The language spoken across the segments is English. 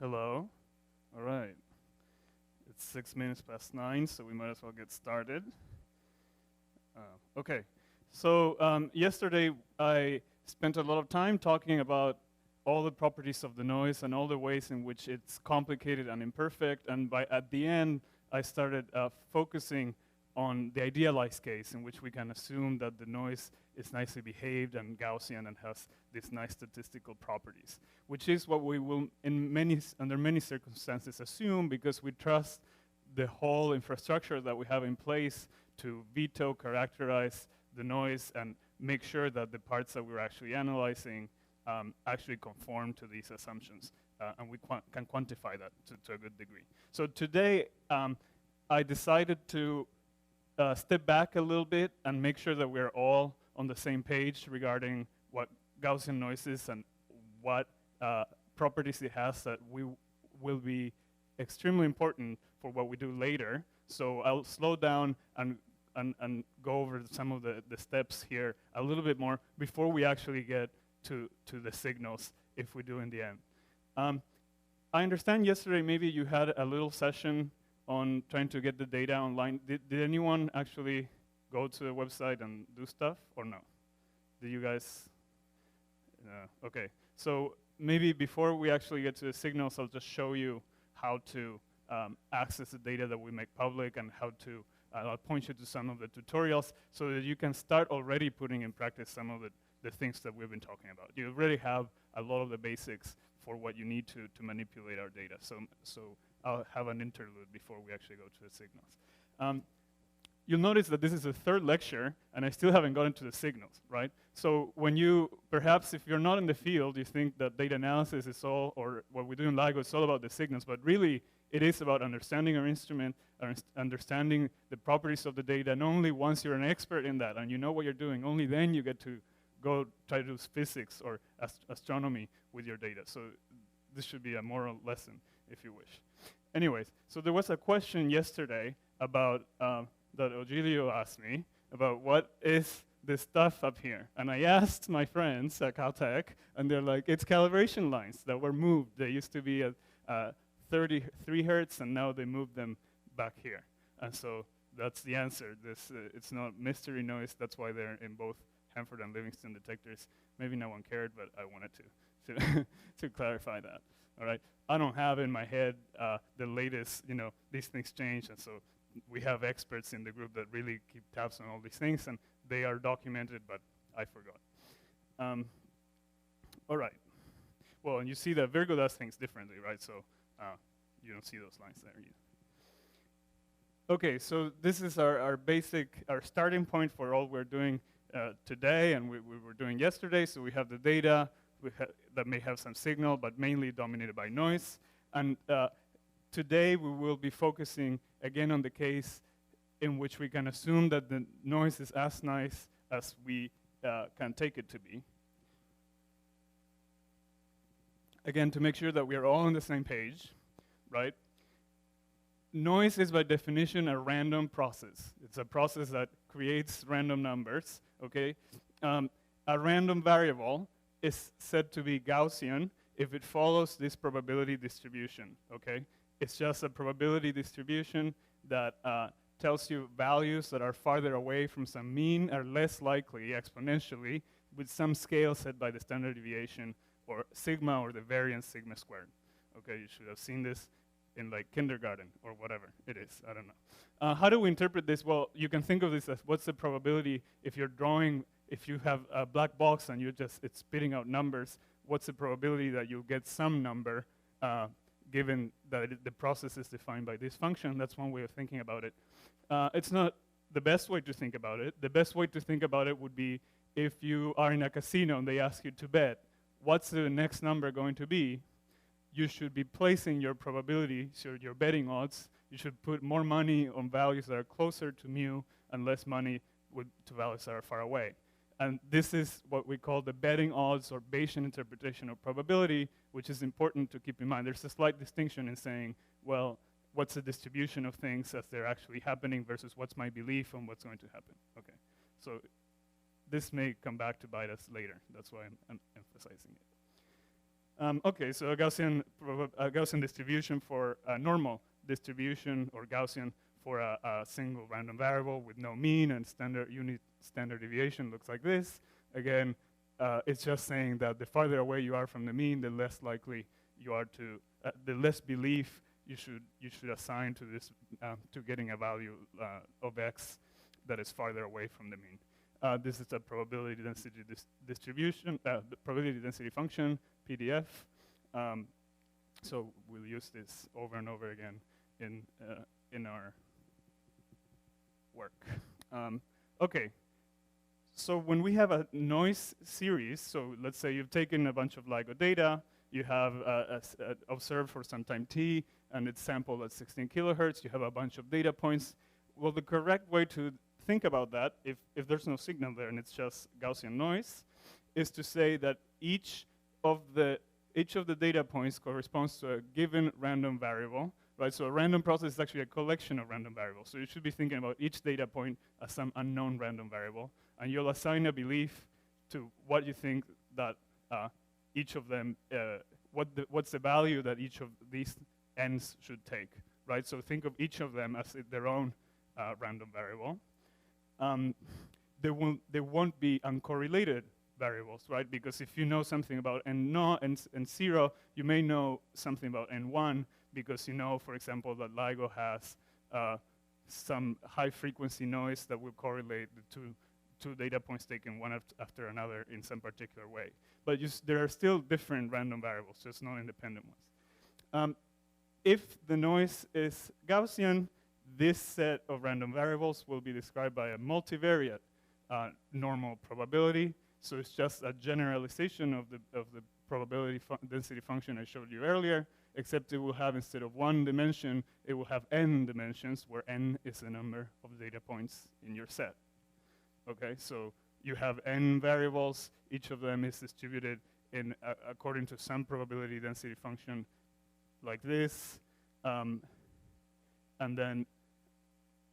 Hello. All right. It's 6 minutes past 9, so we might as well get started. Okay. So yesterday I spent a lot of time talking about all the properties of the noise and all the ways in which it's complicated and imperfect. And at the end, I started focusing on the idealized case in which we can assume that the noise is nicely behaved and Gaussian and has these nice statistical properties, which is what we will, under many circumstances, assume because we trust the whole infrastructure that we have in place to veto, characterize the noise, and make sure that the parts that we're actually analyzing actually conform to these assumptions, and we can quantify that to a good degree. So today, I decided to step back a little bit and make sure that we're all on the same page regarding what Gaussian noise is and what properties it has that will be extremely important for what we do later. So I'll slow down and go over some of the steps here a little bit more before we actually get to the signals, if we do in the end. I understand yesterday maybe you had a little session on trying to get the data online. Did anyone actually go to the website and do stuff, or no? Did you guys? Okay, so maybe before we actually get to the signals, I'll just show you how to access the data that we make public and how to, I'll point you to some of the tutorials so that you can start already putting in practice some of the things that we've been talking about. You already have a lot of the basics for what you need to manipulate our data. So I'll have an interlude before we actually go to the signals. You'll notice that this is the third lecture, and I still haven't gotten to the signals, right? So when perhaps if you're not in the field, you think that data analysis is all, or what we do in LIGO is all about the signals, but really it is about understanding our instrument, understanding the properties of the data, and only once you're an expert in that and you know what you're doing, only then you get to go try to do physics or astronomy with your data. So this should be a moral lesson, if you wish. Anyways, so there was a question yesterday about that Ogilio asked me about what is this stuff up here. And I asked my friends at Caltech, and they're like, it's calibration lines that were moved. They used to be at 33 hertz, and now they moved them back here. And so that's the answer. It's not mystery noise. That's why they're in both Hanford and Livingston detectors. Maybe no one cared, but I wanted to clarify that. All right. I don't have in my head the latest, these things change, and so we have experts in the group that really keep tabs on all these things, and they are documented, but I forgot. All right. Well, and you see that Virgo does things differently, right? So you don't see those lines there either. Okay, so this is our starting point for all we're doing today, and we were doing yesterday. So we have the data that may have some signal, but mainly dominated by noise. And today we will be focusing again on the case in which we can assume that the noise is as nice as we can take it to be. Again, to make sure that we are all on the same page, right? Noise is by definition a random process. It's a process that creates random numbers, okay? A random variable is said to be Gaussian if it follows this probability distribution, okay? It's just a probability distribution that tells you values that are farther away from some mean are less likely exponentially with some scale set by the standard deviation or sigma or the variance sigma squared. Okay, you should have seen this in like kindergarten or whatever it is, I don't know. How do we interpret this? Well, you can think of this as what's the probability if you have a black box and it's spitting out numbers, what's the probability that you'll get some number given that the process is defined by this function? That's one way of thinking about it. It's not the best way to think about it. The best way to think about it would be if you are in a casino and they ask you to bet, what's the next number going to be? You should be placing your probability, so your betting odds, you should put more money on values that are closer to mu and less money to values that are far away. And this is what we call the betting odds or Bayesian interpretation of probability, which is important to keep in mind. There's a slight distinction in saying, well, what's the distribution of things as they're actually happening versus what's my belief on what's going to happen. Okay, so this may come back to bite us later. That's why I'm emphasizing it. Okay, so a Gaussian distribution for a normal distribution, or Gaussian for a single random variable with no mean and unit standard deviation looks like this. Again, it's just saying that the farther away you are from the mean, the less likely you are to, the less belief you should assign to this, to getting a value of x that is farther away from the mean. This is a probability density distribution, the probability density function, PDF. So we'll use this over and over again in our work. Okay, so when we have a noise series, so let's say you've taken a bunch of LIGO data, you have observed for some time t, and it's sampled at 16 kilohertz, you have a bunch of data points. Well, the correct way to think about that, if there's no signal there and it's just Gaussian noise, is to say that each of the data points corresponds to a given random variable, right? So a random process is actually a collection of random variables. So you should be thinking about each data point as some unknown random variable, and you'll assign a belief to what you think that each of them, what's the value that each of these n's should take, right? So think of each of them as their own random variable. There won't be uncorrelated variables, right? Because if you know something about n0, you may know something about n1 because you know, for example, that LIGO has some high frequency noise that will correlate the two data points taken one after another in some particular way. But there are still different random variables, just not independent ones. If the noise is Gaussian, this set of random variables will be described by a multivariate normal probability. So it's just a generalization of the probability density function I showed you earlier, except it will have, instead of one dimension, it will have n dimensions, where n is the number of data points in your set. Okay, so you have n variables, each of them is distributed in according to some probability density function like this, and then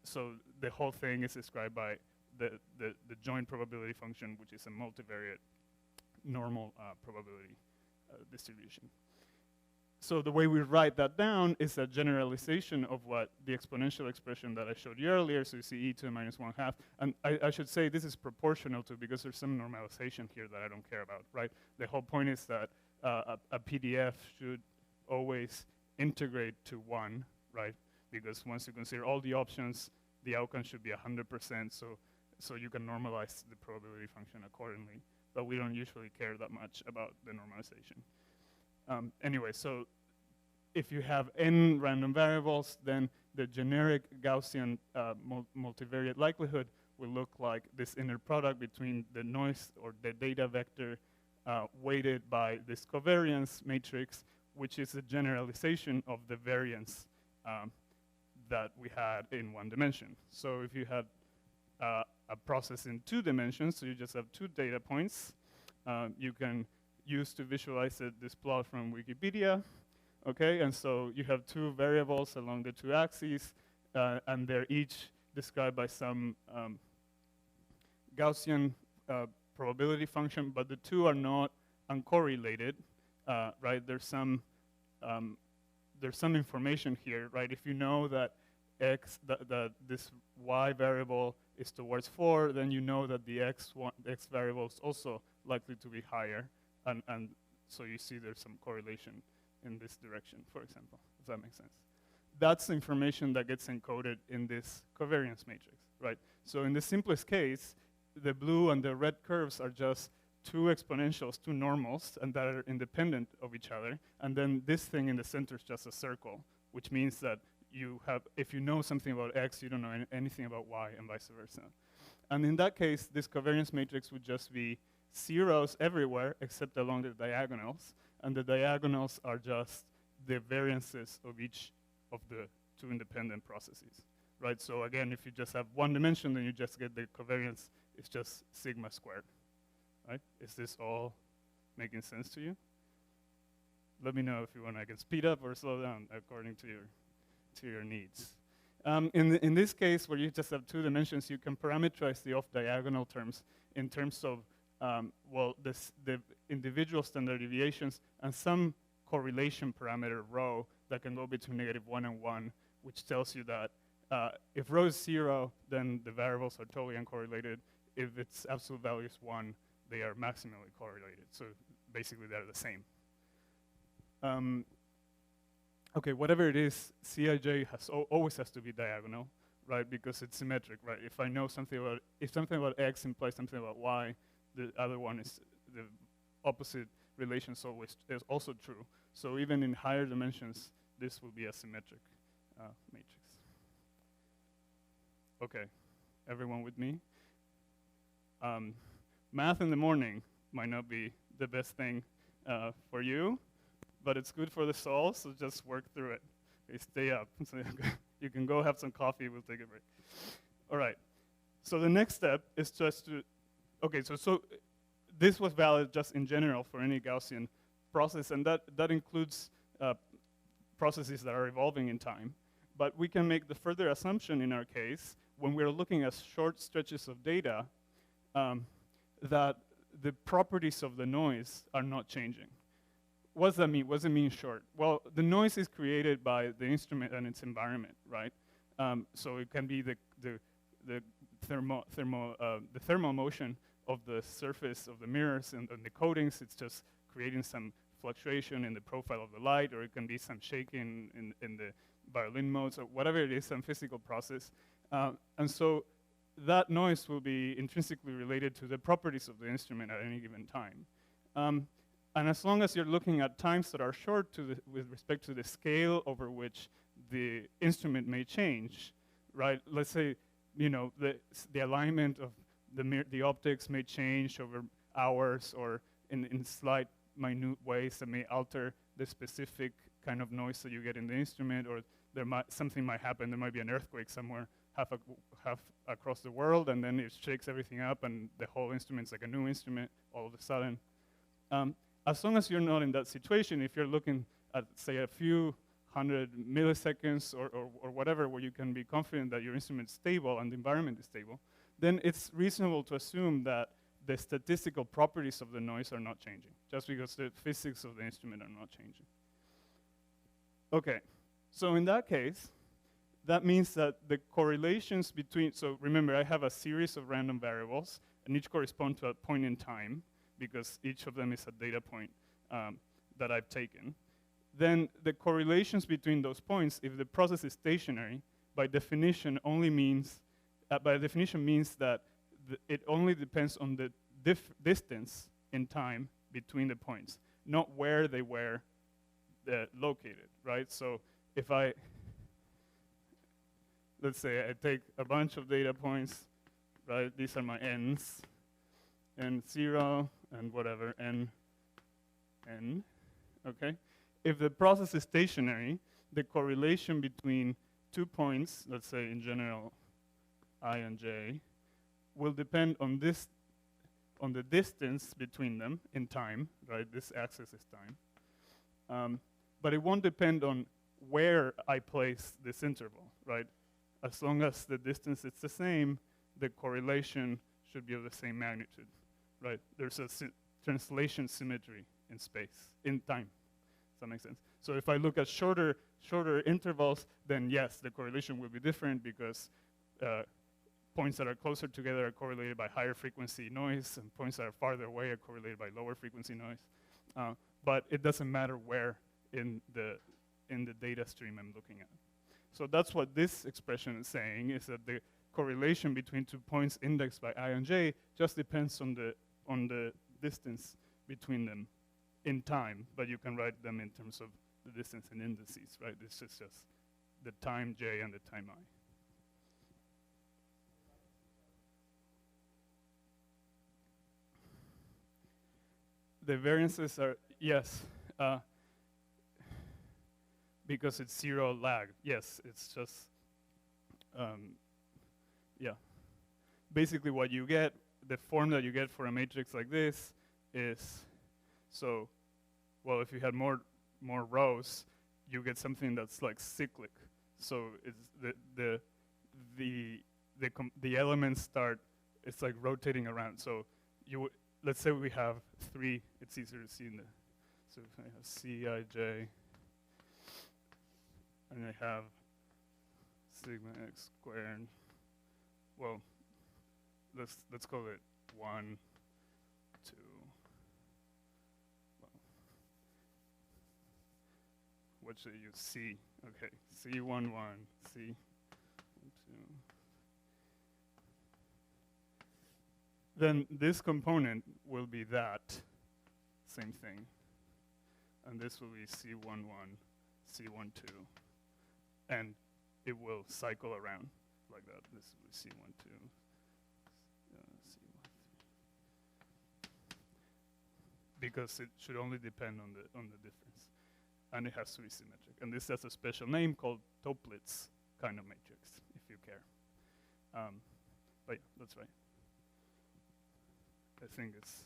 so the whole thing is described by the joint probability function, which is a multivariate normal probability distribution. So the way we write that down is a generalization of what the exponential expression that I showed you earlier. So you see e to the minus 1/2. And I should say this is proportional to, because there's some normalization here that I don't care about, right? The whole point is that a PDF should always integrate to 1, right? Because once you consider all the options, the outcome should be 100%. So you can normalize the probability function accordingly. But we don't usually care that much about the normalization. Anyway, so if you have n random variables, then the generic Gaussian multivariate likelihood will look like this inner product between the noise or the data vector weighted by this covariance matrix, which is a generalization of the variance that we had in one dimension. So if you had a process in 2 dimensions, so you just have 2 data points, you can use to visualize this plot from Wikipedia, okay? And so you have 2 variables along the 2 axes, and they're each described by some Gaussian probability function, but the 2 are not uncorrelated, right? There's some information here, right? If you know that this y variable is towards 4, then you know that the x variable is also likely to be higher. And so you see there's some correlation in this direction, for example, if that makes sense. That's information that gets encoded in this covariance matrix, right? So in the simplest case, the blue and the red curves are just 2 exponentials, 2 normals, and that are independent of each other. And then this thing in the center is just a circle, which means that you have, if you know something about x, you don't know anything about y, and vice versa. And in that case, this covariance matrix would just be zeros everywhere except along the diagonals, and the diagonals are just the variances of each of the 2 independent processes, right? So again, if you just have 1 dimension, then you just get the covariance, it's just sigma squared, right? Is this all making sense to you? Let me know if you want. I can speed up or slow down according to your needs. In this case, where you just have 2 dimensions, you can parameterize the off-diagonal terms in terms of, well, the individual standard deviations and some correlation parameter rho that can go between -1 and 1, which tells you that if rho is 0, then the variables are totally uncorrelated. If its absolute value is 1, they are maximally correlated. So basically, they're the same. Okay, whatever it is, Cij always has to be diagonal, right? Because it's symmetric, right? If I know something about, if something about x implies something about y, the other one is the opposite relation is also true. So even in higher dimensions, this will be a symmetric matrix. Okay, everyone with me? Math in the morning might not be the best thing for you, but it's good for the soul, so just work through it. Okay, stay up. So you can go have some coffee, we'll take a break. All right, so the next step is just to, okay, so this was valid just in general for any Gaussian process, and that includes processes that are evolving in time. But we can make the further assumption in our case, when we're looking at short stretches of data, that the properties of the noise are not changing. What does that mean? What does it mean short? Well, the noise is created by the instrument and its environment, right? So it can be the thermal motion of the surface of the mirrors and the coatings. It's just creating some fluctuation in the profile of the light, or it can be some shaking in the violin modes, or whatever it is, some physical process. And so that noise will be intrinsically related to the properties of the instrument at any given time. And as long as you're looking at times that are short with respect to the scale over which the instrument may change, right? Let's say, you know, the alignment of the optics may change over hours, or in slight, minute ways that may alter the specific kind of noise that you get in the instrument, or something might happen. There might be an earthquake somewhere half across the world, and then it shakes everything up, and the whole instrument's like a new instrument all of a sudden. As long as you're not in that situation, if you're looking at, say, a few 100 milliseconds or whatever, where you can be confident that your instrument's stable and the environment is stable, then it's reasonable to assume that the statistical properties of the noise are not changing, just because the physics of the instrument are not changing. Okay, so in that case, that means that the correlations between, so remember, I have a series of random variables, and each correspond to a point in time, because each of them is a data point that I've taken. Then the correlations between those points, if the process is stationary, by definition means that it only depends on the distance in time between the points, not where they were located, right? So if let's say I take a bunch of data points, right? These are my n's, n0, and whatever, n, okay? If the process is stationary, the correlation between 2 points, let's say in general, I and j, will depend on the distance between them in time, right? This axis is time. But it won't depend on where I place this interval, right? As long as the distance is the same, the correlation should be of the same magnitude, right? There's a translation symmetry in space, in time. Does that make sense? So if I look at shorter intervals, then yes, the correlation will be different, because points that are closer together are correlated by higher frequency noise, and points that are farther away are correlated by lower frequency noise. But it doesn't matter where in the data stream I'm looking at. So that's what this expression is saying, is that the correlation between 2 points indexed by I and j just depends on the distance between them in time, but you can write them in terms of the distance in indices, right? This is just the time j and the time I. The variances are, yes, because it's 0 lag. Yes, it's just, yeah. Basically what you get, the form that you get for a matrix like this is, so, well, if you had more rows, you get something that's like cyclic. So it's the elements start, it's like rotating around. So let's say we have 3, it's easier to see in the, so if I have C, I, J, and I have sigma x squared, well, let's call it 1, 2, well, what should I use? C, okay, C11, C12. Then this component will be that same thing. And this will be C11, C12. And it will cycle around like that. This will be C12, C13. Because it should only depend on the difference. And it has to be symmetric. And this has a special name called Toeplitz kind of matrix, if you care. But yeah, that's right. I think it's,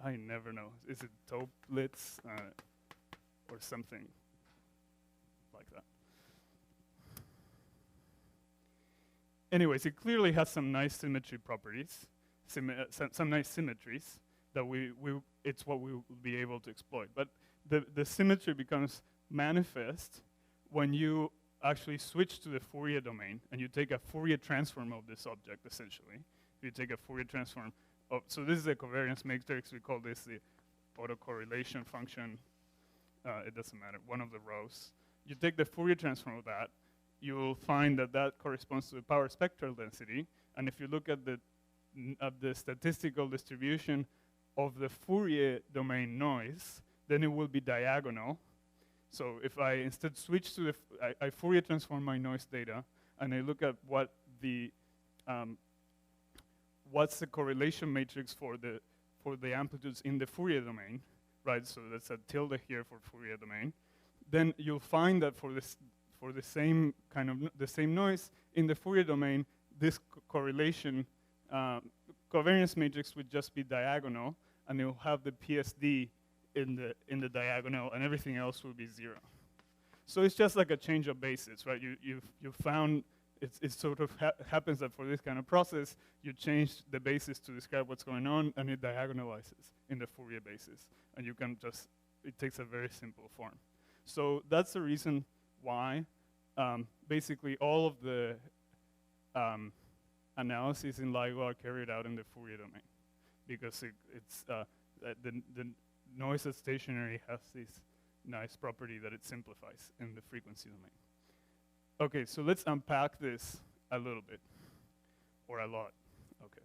I never know. Is it Toeplitz or something like that? Anyways, it clearly has some nice symmetry properties, some nice symmetries that it's what we will be able to exploit. But the symmetry becomes manifest when you actually switch to the Fourier domain and you take a Fourier transform of this object, essentially. You take a Fourier transform of, so this is a covariance matrix. We call this the autocorrelation function. It doesn't matter, one of the rows. You take the Fourier transform of that, you will find that that corresponds to the power spectral density. And if you look at the statistical distribution of the Fourier domain noise, then it will be diagonal. So if I instead switch to I Fourier transform my noise data, and I look at what the what's the correlation matrix for the amplitudes in the Fourier domain, right? So that's a tilde here for Fourier domain. Then you'll find that for the same kind of the same noise in the Fourier domain, this correlation covariance matrix would just be diagonal, and it will have the PSD in the diagonal, and everything else will be 0. So it's just like a change of basis, right? You found it sort of happens that for this kind of process, you change the basis to describe what's going on, and it diagonalizes in the Fourier basis, and you can just it takes a very simple form. So that's the reason why basically all of the analyses in LIGO are carried out in the Fourier domain, because the noise that's stationary has this nice property that it simplifies in the frequency domain. Okay, so let's unpack this a little bit, or a lot. Okay.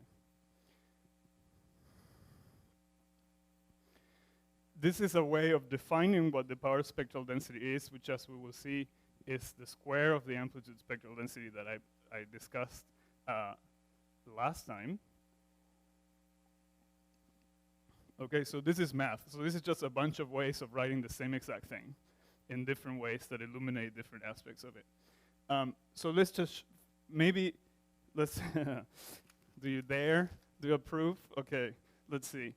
This is a way of defining what the power spectral density is, which, as we will see, is the square of the amplitude spectral density that I discussed last time. Okay, so this is math. So this is just a bunch of ways of writing the same exact thing in different ways that illuminate different aspects of it. So let's just, let's, do you approve? Okay, let's see.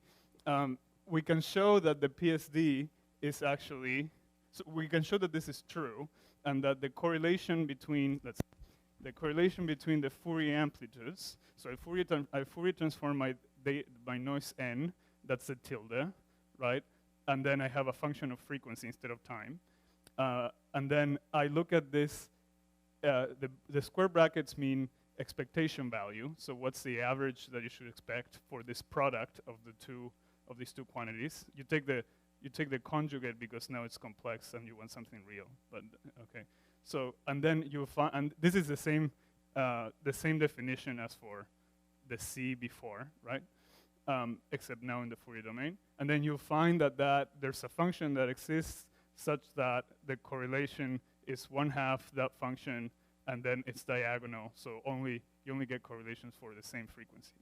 We can show that the PSD is actually, so we can show that this is true, and that the correlation between, the Fourier amplitudes, so I Fourier transform my noise n, that's the tilde, right? And then I have a function of frequency instead of time. And then I look at this, the square brackets mean expectation value. So what's the average that you should expect for this product of these two quantities? You take the conjugate because now it's complex and you want something real. But okay. So and then you find, and this is the same definition as for the C before, right? Except now in the Fourier domain. And then you'll find that there's a function that exists such that the correlation is 1/2 that function, and then it's diagonal. So you only get correlations for the same frequency.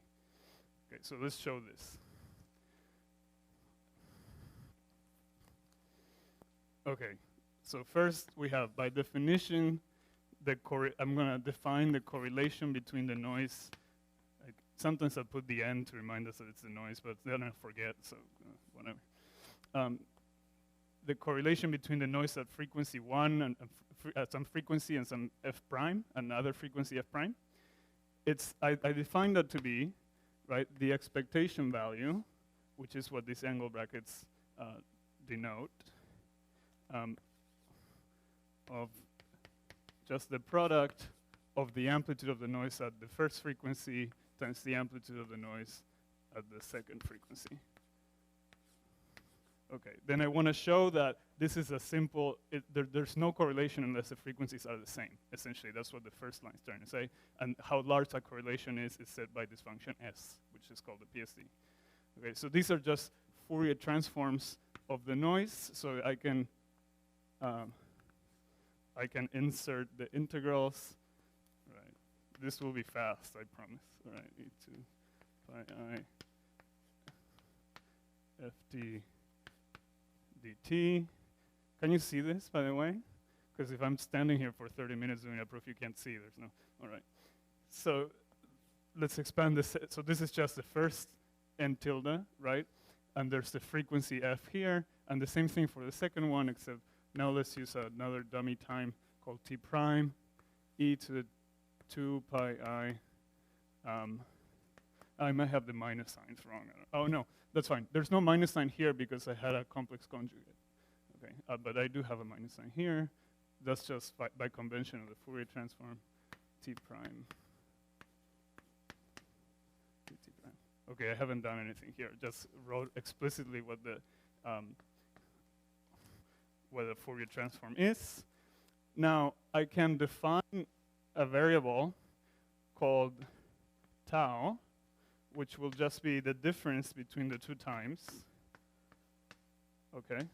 Okay, so let's show this. Okay, so first we have, by definition, I'm going to define the correlation between the noise. Sometimes I put the n to remind us that it's the noise, but then I forget, so whatever. The correlation between the noise at frequency 1 and some frequency and some f prime, another frequency f prime. I define that to be, right, the expectation value, which is what these angle brackets denote, of just the product of the amplitude of the noise at the first frequency times the amplitude of the noise at the second frequency. Okay, then I want to show that this is a simple, there's no correlation unless the frequencies are the same. Essentially, that's what the first line is trying to say. And how large that correlation is set by this function S, which is called the PSD. Okay, so these are just Fourier transforms of the noise. So I can insert the integrals. Right, this will be fast, I promise. All right, e2 pi I ft dt. Can you see this, by the way? Because if I'm standing here for 30 minutes doing a proof, you can't see. There's no. All right. So let's expand this. So this is just the first n tilde, right? And there's the frequency f here, and the same thing for the second one, except now let's use another dummy time called t prime, e to the 2 pi I. I might have the minus signs wrong. Oh no, that's fine. There's no minus sign here because I had a complex conjugate. Okay, but I do have a minus sign here. That's just by convention of the Fourier transform, t prime. T prime. Okay, I haven't done anything here. Just wrote explicitly what the Fourier transform is. Now I can define a variable called tau, which will just be the difference between the two times. Okay.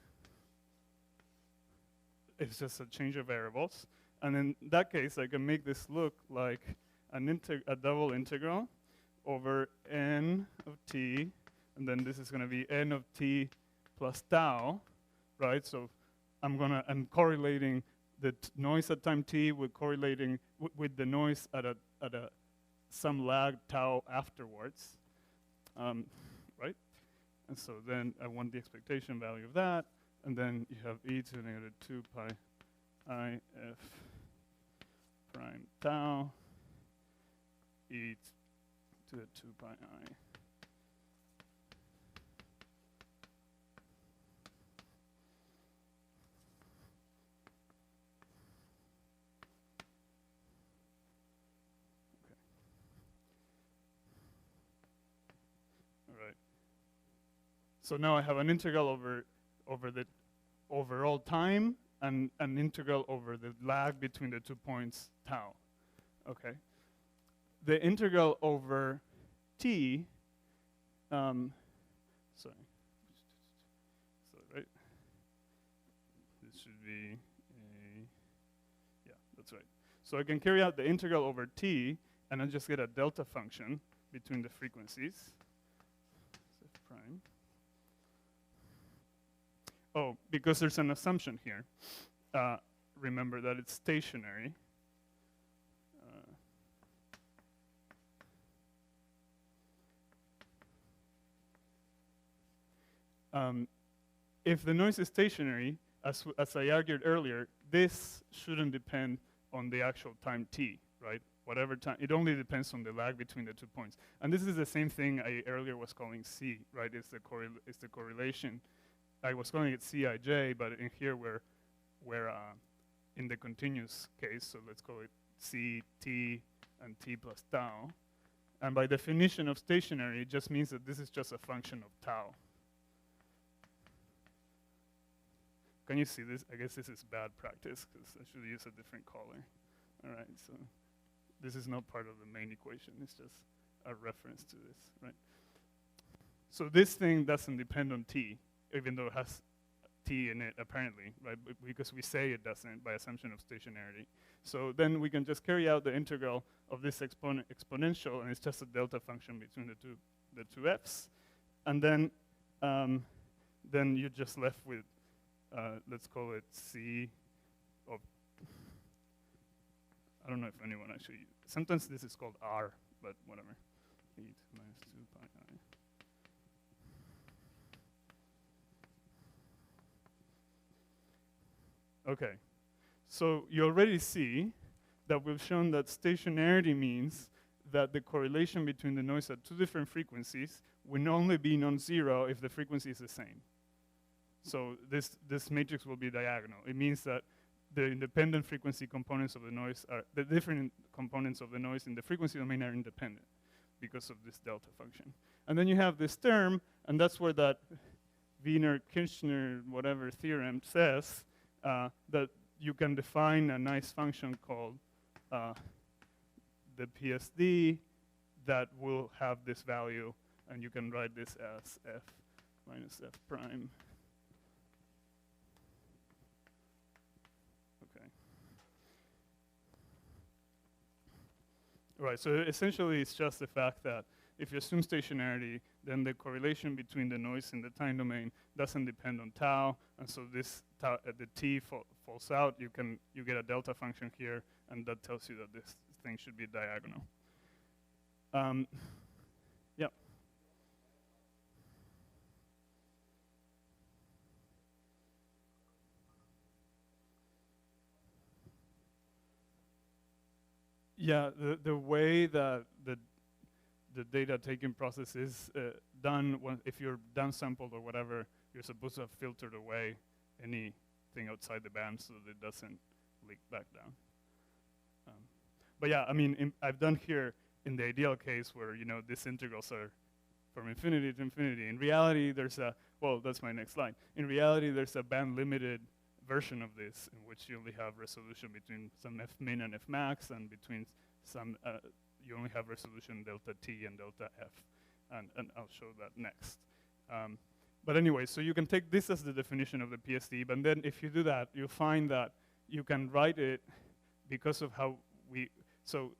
It's just a change of variables. And in that case, I can make this look like a double integral over n of t, and then this is going to be n of t plus tau, right? So I'm correlating the noise at time t with correlating with the noise at some lag tau afterwards, right? And so then I want the expectation value of that, and then you have e to the negative 2 pi I f prime tau e to the 2 pi I. So now I have an integral over the overall time and an integral over the lag between the 2 points tau. Okay. The integral over t, sorry. So right. This should be yeah, that's right. So I can carry out the integral over t, and I just get a delta function between the frequencies. F prime. Oh, because there's an assumption here. Remember that it's stationary. If the noise is stationary, as I argued earlier, this shouldn't depend on the actual time t, right? Whatever time, it only depends on the lag between the 2 points. And this is the same thing I earlier was calling C, right? It's the correlation. I was calling it Cij, but in here we're in the continuous case, so let's call it C, T, and T plus tau. And by definition of stationary, it just means that this is just a function of tau. Can you see this? I guess this is bad practice, because I should use a different color. All right, so this is not part of the main equation. It's just a reference to this, right? So this thing doesn't depend on T, even though it has t in it, apparently, right? Because we say it doesn't by assumption of stationarity. So then we can just carry out the integral of this exponential, and it's just a delta function between the two f's. And then you're just left with, let's call it C of, I don't know if anyone actually, sometimes this is called R, but whatever. 8 minus 2 pi I. Okay, so you already see that we've shown that stationarity means that the correlation between the noise at two different frequencies will only be non-zero if the frequency is the same. So this matrix will be diagonal. It means that the independent frequency components of the noise are, the different components of the noise in the frequency domain are independent because of this delta function. And then you have this term, and that's where that Wiener-Kirchner whatever theorem says that you can define a nice function called the PSD that will have this value, and you can write this as f minus f prime. Okay. Right, so essentially it's just the fact that if you assume stationarity, then the correlation between the noise in the time domain doesn't depend on tau, and so this tau, the t falls out. You get a delta function here, and that tells you that this thing should be diagonal. Yeah. Yeah, the way that the data taking process is done, if you're downsampled or whatever, you're supposed to have filtered away anything outside the band so that it doesn't leak back down. But yeah, I mean, I've done here in the ideal case where, you know, these integrals are from infinity to infinity. In reality, there's a, well, that's my next slide. In reality, there's a band-limited version of this in which you only have resolution between some f min and f max, and between some, you only have resolution delta t and delta f. And I'll show that next. But anyway, so you can take this as the definition of the PSD, but then if you do that, you'll find that you can write it because of how so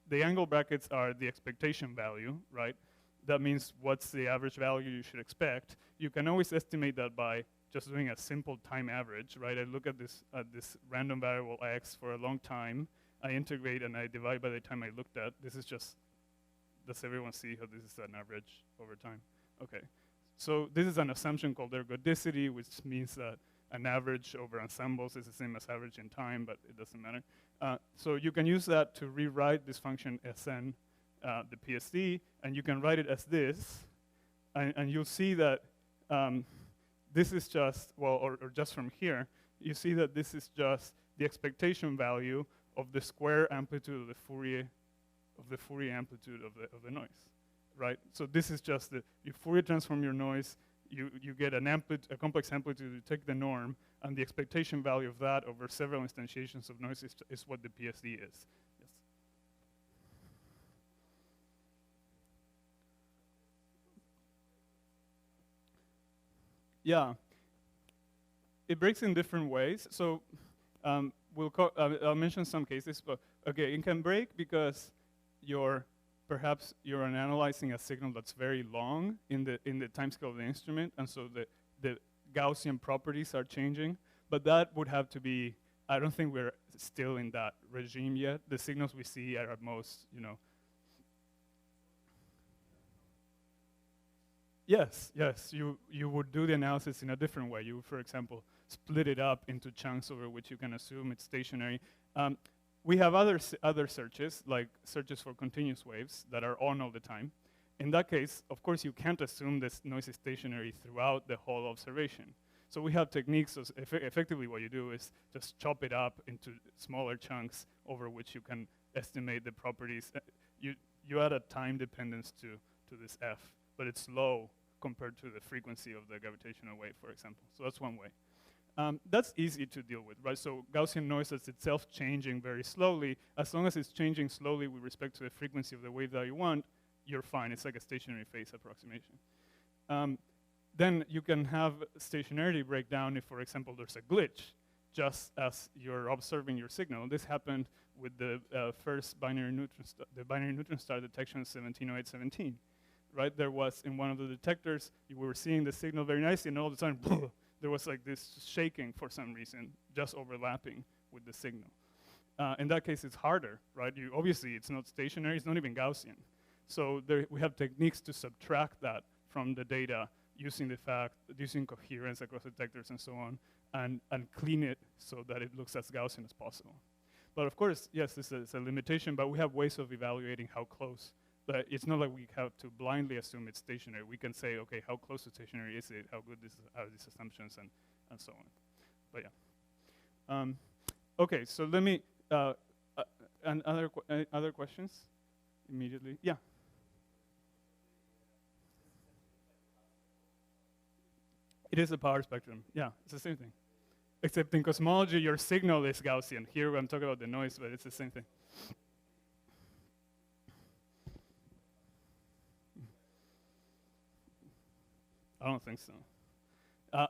the angle brackets are the expectation value, right? That means what's the average value you should expect. You can always estimate that by just doing a simple time average, right? I look at this random variable x for a long time, I integrate and I divide by the time I looked at. This is just, does everyone see how this is an average over time? Okay, so this is an assumption called ergodicity, which means that an average over ensembles is the same as average in time, but it doesn't matter. So you can use that to rewrite this function Sn, the PSD, and you can write it as this, and you'll see that this is just, well, or just from here, you see that this is just the expectation value of the square amplitude of the Fourier amplitude of the noise, right? So this is just you Fourier transform your noise, you get a complex amplitude, you take the norm, and the expectation value of that over several instantiations of noise is what the PSD is. Yes. Yeah. It breaks in different ways. So I'll mention some cases, but okay, it can break because perhaps you're analyzing a signal that's very long in the time scale of the instrument, and so the Gaussian properties are changing. But that would have to be, I don't think we're still in that regime yet. The signals we see are at most, you know. Yes, you would do the analysis in a different way. You would, for example, split it up into chunks over which you can assume it's stationary. We have other searches, like searches for continuous waves that are on all the time. In that case, of course, you can't assume this noise is stationary throughout the whole observation. So we have techniques, so effectively what you do is just chop it up into smaller chunks over which you can estimate the properties. You add a time dependence to this f, but it's low compared to the frequency of the gravitational wave, for example. So that's one way. That's easy to deal with, right? So Gaussian noise is itself changing very slowly. As long as it's changing slowly with respect to the frequency of the wave that you want, you're fine. It's like a stationary phase approximation. Then you can have stationarity breakdown if, for example, there's a glitch, just as you're observing your signal. This happened with the first binary neutron star detection in 1708-17, right? There was, in one of the detectors, you were seeing the signal very nicely, and all of a sudden, there was like this shaking for some reason, just overlapping with the signal. In that case, it's harder, right? Obviously, it's not stationary, it's not even Gaussian. So we have techniques to subtract that from the data using coherence across detectors and so on, and clean it so that it looks as Gaussian as possible. But of course, yes, it's a limitation, but we have ways of evaluating how close. But it's not like we have to blindly assume it's stationary. We can say, okay, how close to stationary is it? How good are these assumptions, and so on. But yeah. Okay, so let me, and other questions immediately? Yeah. It is a power spectrum. Yeah, it's the same thing. Except in cosmology, your signal is Gaussian. Here I'm talking about the noise, but it's the same thing. I don't think so.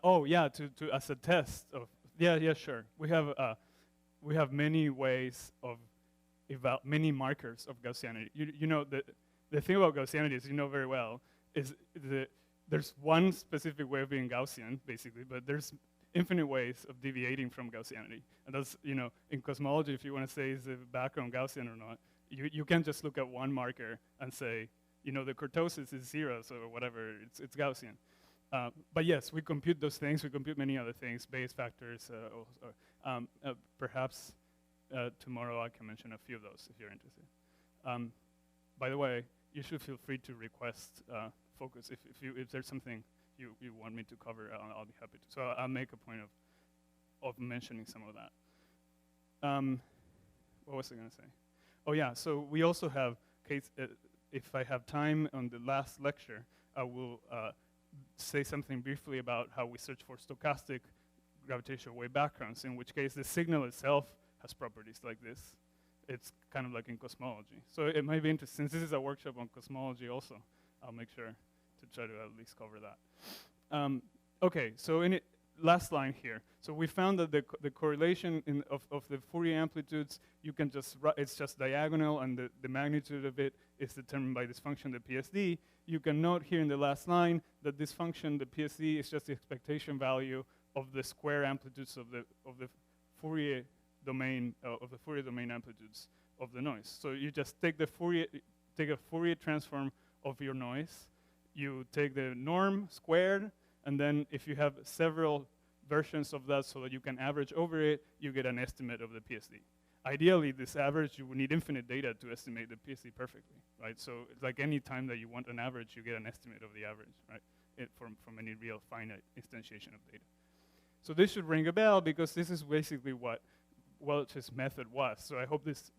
Oh yeah, to as a test of yeah, sure. We have many ways of many markers of Gaussianity. You know the thing about Gaussianity is, you know very well, is there's one specific way of being Gaussian basically, but there's infinite ways of deviating from Gaussianity. And that's, you know, in cosmology, if you want to say is the background Gaussian or not, you can't just look at one marker and say, you know, the kurtosis is 0, so whatever, it's Gaussian. But yes, we compute those things. We compute many other things, Bayes factors. Perhaps tomorrow I can mention a few of those if you're interested. By the way, you should feel free to request focus if there's something you want me to cover. I'll be happy to. So I'll make a point of mentioning some of that. What was I going to say? Oh yeah. So we also have case. If I have time on the last lecture, I will say something briefly about how we search for stochastic gravitational wave backgrounds, in which case the signal itself has properties like this. It's kind of like in cosmology. So it might be interesting. Since this is a workshop on cosmology also, I'll make sure to try to at least cover that. Okay, so last line here. So we found that the correlation of the Fourier amplitudes, you can just, it's just diagonal, and the magnitude of it is determined by this function, the PSD. You can note here in the last line that this function, the PSD, is just the expectation value of the square amplitudes of the Fourier domain amplitudes of the noise. So you just take a Fourier transform of your noise. You take the norm squared, and then if you have several versions of that so that you can average over it, you get an estimate of the PSD. Ideally, this average, you would need infinite data to estimate the PSD perfectly, right? So it's like any time that you want an average, you get an estimate of the average, right? From any real finite instantiation of data. So this should ring a bell, because this is basically what Welch's method was. So I hope this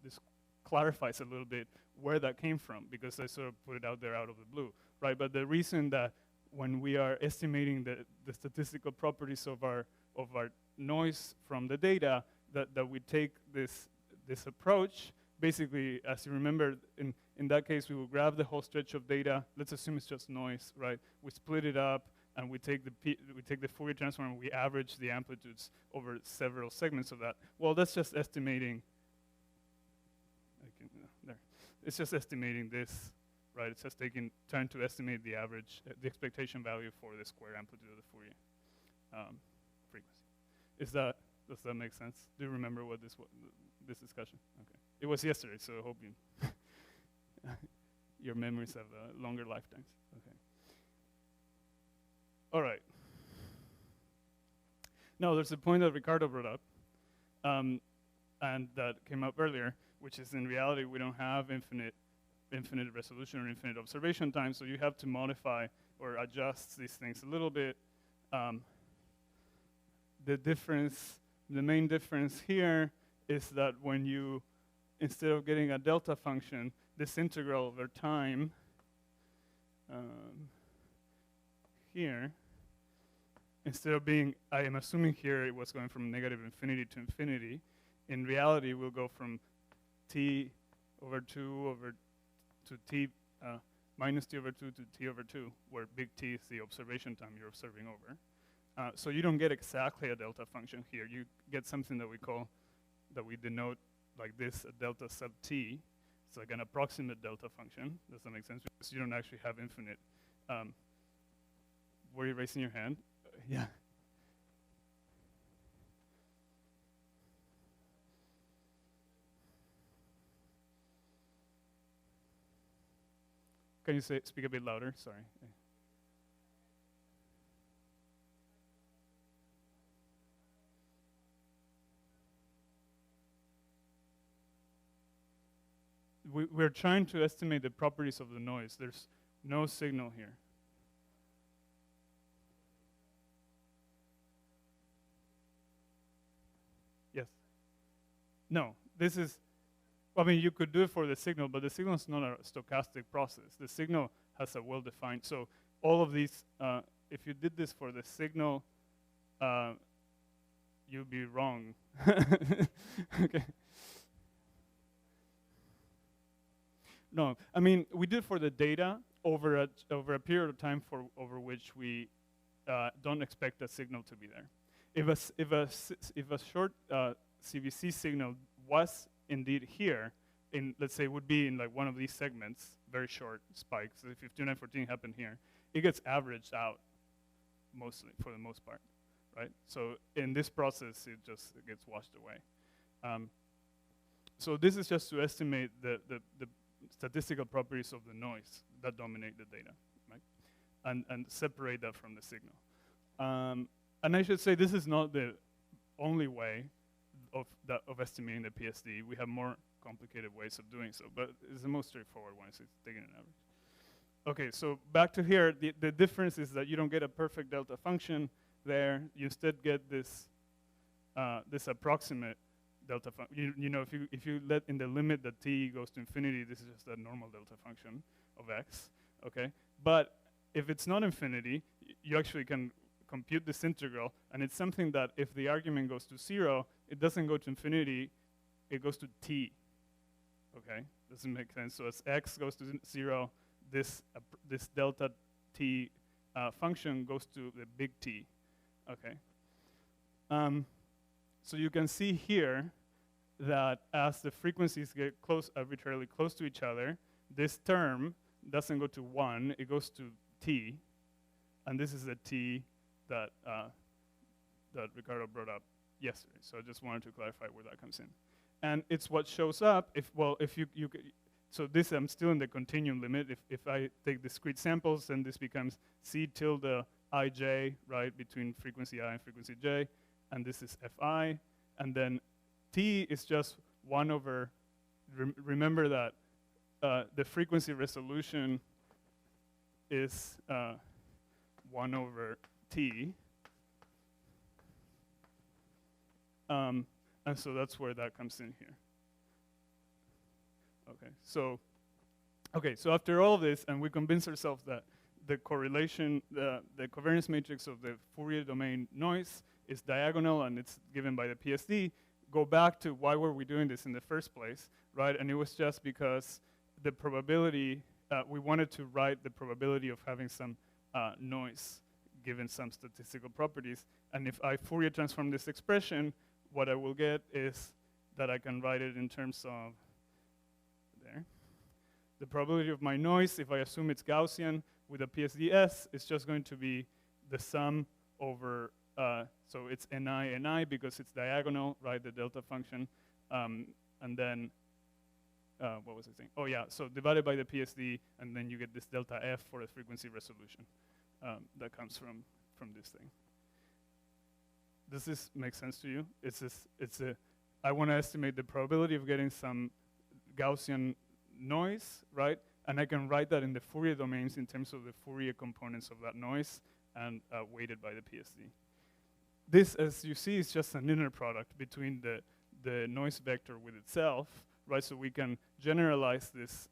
clarifies a little bit where that came from, because I sort of put it out there out of the blue, right? But the reason that when we are estimating the statistical properties of our noise from the data, that we take this approach. Basically, as you remember, in that case, we will grab the whole stretch of data. Let's assume it's just noise, right? We split it up, and we take the Fourier transform, and we average the amplitudes over several segments of that. Well, that's just estimating. There. It's just estimating this, right? It's just trying to estimate the average, the expectation value for the square amplitude of the Fourier frequency. Does that make sense? Do you remember what this discussion? Okay, it was yesterday, so I hope your memories have longer lifetimes. Okay. All right. Now, there's a point that Ricardo brought up, and that came up earlier, which is in reality we don't have infinite resolution or infinite observation time, so you have to modify or adjust these things a little bit. The main difference here is that when you, instead of getting a delta function, this integral over time here, instead of being, I am assuming here it was going from negative infinity to infinity, in reality we'll go from t over 2 over to t minus t over 2 to t over 2, where big T is the observation time you're observing over. So you don't get exactly a delta function here. You get something that we denote like this, a delta sub t. It's like an approximate delta function. Does that make sense? Because you don't actually have infinite. Were you raising your hand? Yeah. Can you speak a bit louder? Sorry. we're trying to estimate the properties of the noise. There's no signal here. Yes. No, this is, I mean, you could do it for the signal, but the signal is not a stochastic process. The signal has a well-defined, so all of these, if you did this for the signal, you'd be wrong. Okay. No, I mean, we did for the data over a period of time over which we don't expect a signal to be there. If a short CVC signal was indeed here, let's say would be in like one of these segments, very short spikes, if 5914 happened here, it gets averaged out mostly, for the most part, right? So in this process, it gets washed away. So this is just to estimate the statistical properties of the noise that dominate the data, right? And separate that from the signal. And I should say this is not the only way of estimating the PSD. We have more complicated ways of doing so, but it's the most straightforward one, so it's taking an average. Okay, so back to here, the difference is that you don't get a perfect delta function there. You instead get this approximate delta function. You know, if you let in the limit that t goes to infinity, this is just a normal delta function of x, okay? But if it's not infinity, you actually can compute this integral, and it's something that if the argument goes to 0, it doesn't go to infinity, it goes to t, okay? Doesn't make sense. So as x goes to 0, this delta t function goes to the big T, okay? So you can see here that as the frequencies get arbitrarily close to each other, this term doesn't go to 1, it goes to t, and this is the t that Ricardo brought up yesterday. So I just wanted to clarify where that comes in. And it's what shows up if so this, I'm still in the continuum limit. If I take discrete samples, then this becomes C tilde ij, right, between frequency I and frequency j, and this is Fi, and then T is just 1 over, remember that the frequency resolution is 1 over T, and so that's where that comes in here. Okay, so after all of this, and we convince ourselves that the correlation, the covariance matrix of the Fourier domain noise is diagonal and it's given by the PSD, go back to why were we doing this in the first place, right? And it was just because the probability, we wanted to write the probability of having some noise given some statistical properties. And if I Fourier transform this expression, what I will get is that I can write it in terms of there. The probability of my noise, if I assume it's Gaussian with a PSD-S, is just going to be the sum over, so it's ni because it's diagonal, right, the delta function. And then, what was I saying? Oh yeah, so divided by the PSD, and then you get this delta F for the frequency resolution that comes from this thing. Does this make sense to you? I want to estimate the probability of getting some Gaussian noise, right? And I can write that in the Fourier domains in terms of the Fourier components of that noise and weighted by the PSD. This, as you see, is just an inner product between the noise vector with itself, right? So we can generalize this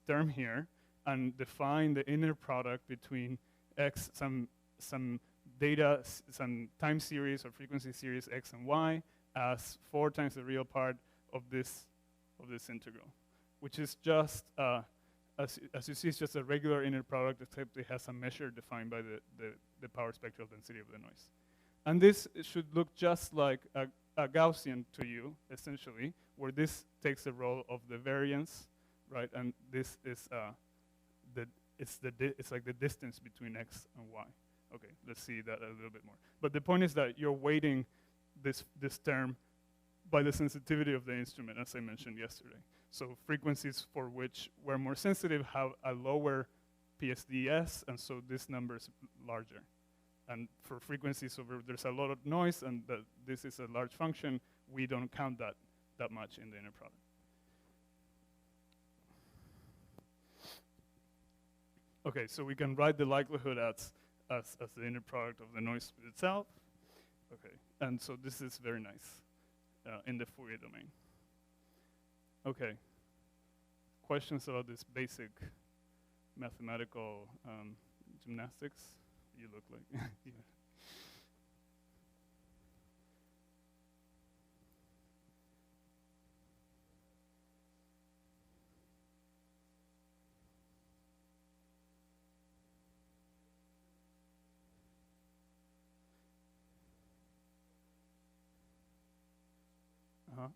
term here and define the inner product between x, some data, some time series or frequency series x and y as 4 times the real part of this integral, which is just, as you see, it's just a regular inner product, except it has a measure defined by the power spectral density of the noise. And this should look just like a Gaussian to you, essentially, where this takes the role of the variance, right? And this is it's like the distance between x and y. Okay, let's see that a little bit more. But the point is that you're weighting this term by the sensitivity of the instrument, as I mentioned yesterday. So frequencies for which we're more sensitive have a lower PSD-S, and so this number is larger. And for frequencies where there's a lot of noise and this is a large function, we don't count that much in the inner product. Okay, so we can write the likelihood as the inner product of the noise with itself. Okay, and so this is very nice in the Fourier domain. Okay, questions about this basic mathematical gymnastics? You look like, yeah. Uh-huh.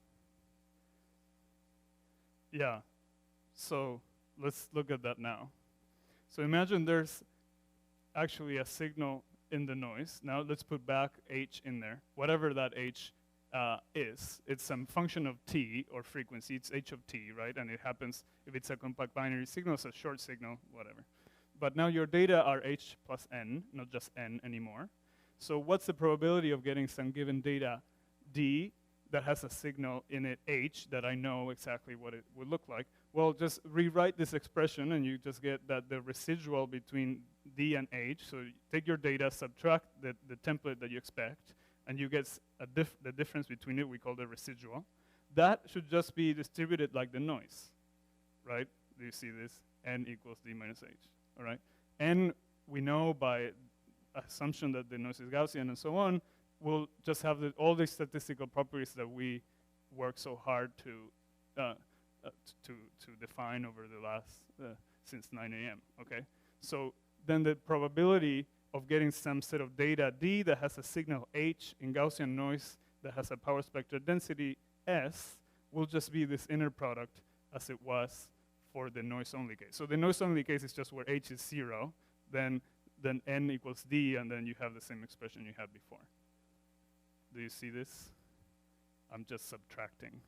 Yeah, so let's look at that now. So imagine there's actually a signal in the noise. Now let's put back h in there, whatever that h is. It's some function of t, or frequency. It's h of t, right? And it happens, if it's a compact binary signal, it's a short signal, whatever. But now your data are h plus n, not just n anymore. So what's the probability of getting some given data d that has a signal in it h that I know exactly what it would look like? Well, just rewrite this expression and you just get that the residual between d and h, so you take your data, subtract the template that you expect, and you get the difference between it, we call the residual. That should just be distributed like the noise, right? Do you see this? N equals d minus h, all right? N, we know by assumption that the noise is Gaussian and so on, we'll just have all the statistical properties that we work so hard to define over the last, since 9 a.m., okay? So then the probability of getting some set of data d that has a signal h in Gaussian noise that has a power spectral density s will just be this inner product as it was for the noise-only case. So the noise-only case is just where h is 0, then n equals d, and then you have the same expression you had before. Do you see this? I'm just subtracting.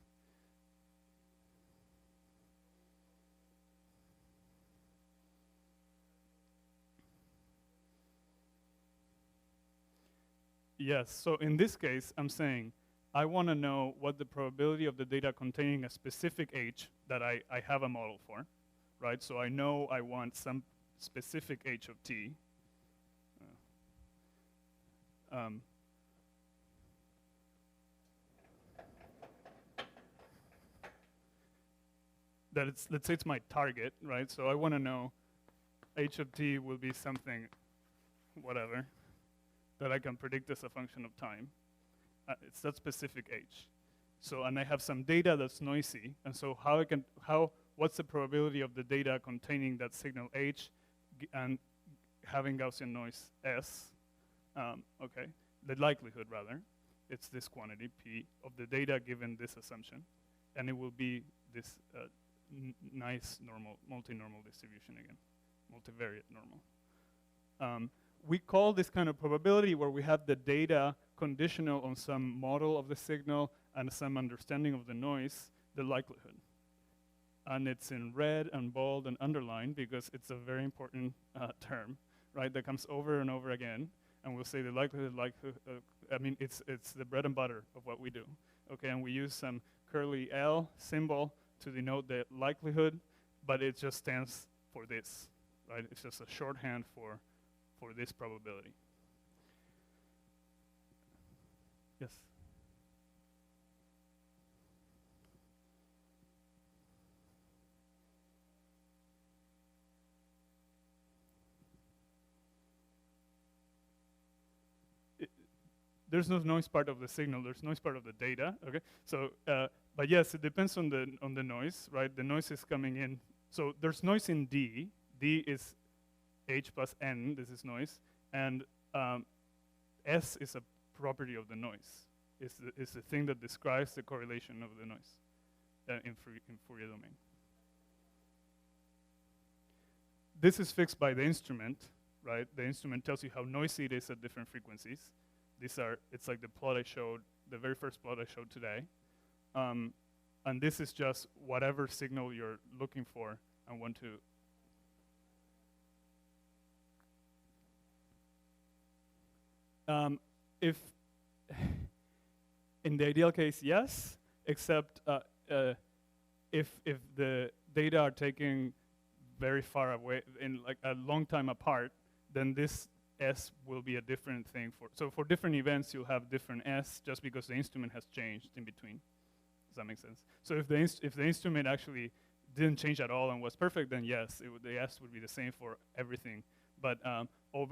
Yes, so in this case, I'm saying I want to know what the probability of the data containing a specific h that I have a model for, right? So I know I want some specific h of t. That it's, let's say it's my target, right? So I want to know h of t will be something, whatever, that I can predict as a function of time. It's that specific h. So, and I have some data that's noisy, and so what's the probability of the data containing that signal h and having Gaussian noise s? Okay, the likelihood rather, it's this quantity p of the data given this assumption, and it will be this nice normal, multi-normal distribution again, multivariate normal. We call this kind of probability where we have the data conditional on some model of the signal and some understanding of the noise, the likelihood. And it's in red and bold and underlined because it's a very important term, right, that comes over and over again. And we'll say the likelihood, I mean, it's the bread and butter of what we do. Okay, and we use some curly L symbol to denote the likelihood, but it just stands for this, right? It's just a shorthand for this probability. Yes? There's no noise part of the signal, there's noise part of the data, okay? So, but yes, it depends on the noise, right? The noise is coming in. So there's noise in D. D is h plus n, this is noise, and s is a property of the noise. It's the thing that describes the correlation of the noise in Fourier domain. This is fixed by the instrument, right? The instrument tells you how noisy it is at different frequencies. It's like the plot I showed, the very first plot I showed today. And this is just whatever signal you're looking for and want to. If in the ideal case, yes, except if the data are taken very far away, in like a long time apart, then this S will be a different thing so for different events, you'll have different S just because the instrument has changed in between. Does that make sense? So if the instrument actually didn't change at all and was perfect, then yes, the S would be the same for everything. But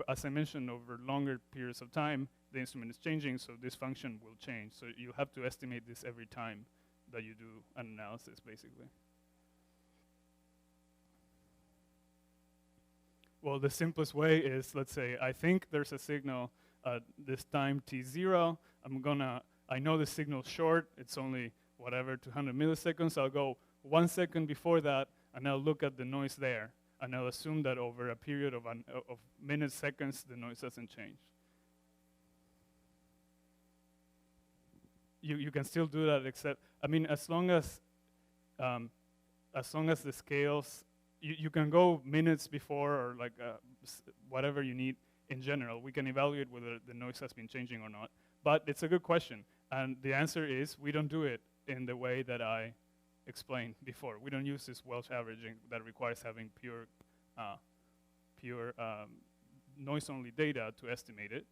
as I mentioned, over longer periods of time, the instrument is changing, so this function will change. So you have to estimate this every time that you do an analysis, basically. Well, the simplest way is, let's say, I think there's a signal at this time t0. I know the signal's short. It's only, whatever, 200 milliseconds. I'll go 1 second before that, and I'll look at the noise there. And I'll assume that over a period of minutes, seconds, the noise doesn't change. You can still do that, except, I mean, as long as the scales, you can go minutes before or like whatever you need in general. We can evaluate whether the noise has been changing or not. But it's a good question. And the answer is we don't do it in the way that I explained before. We don't use this Welsh averaging that requires having pure noise-only data to estimate it.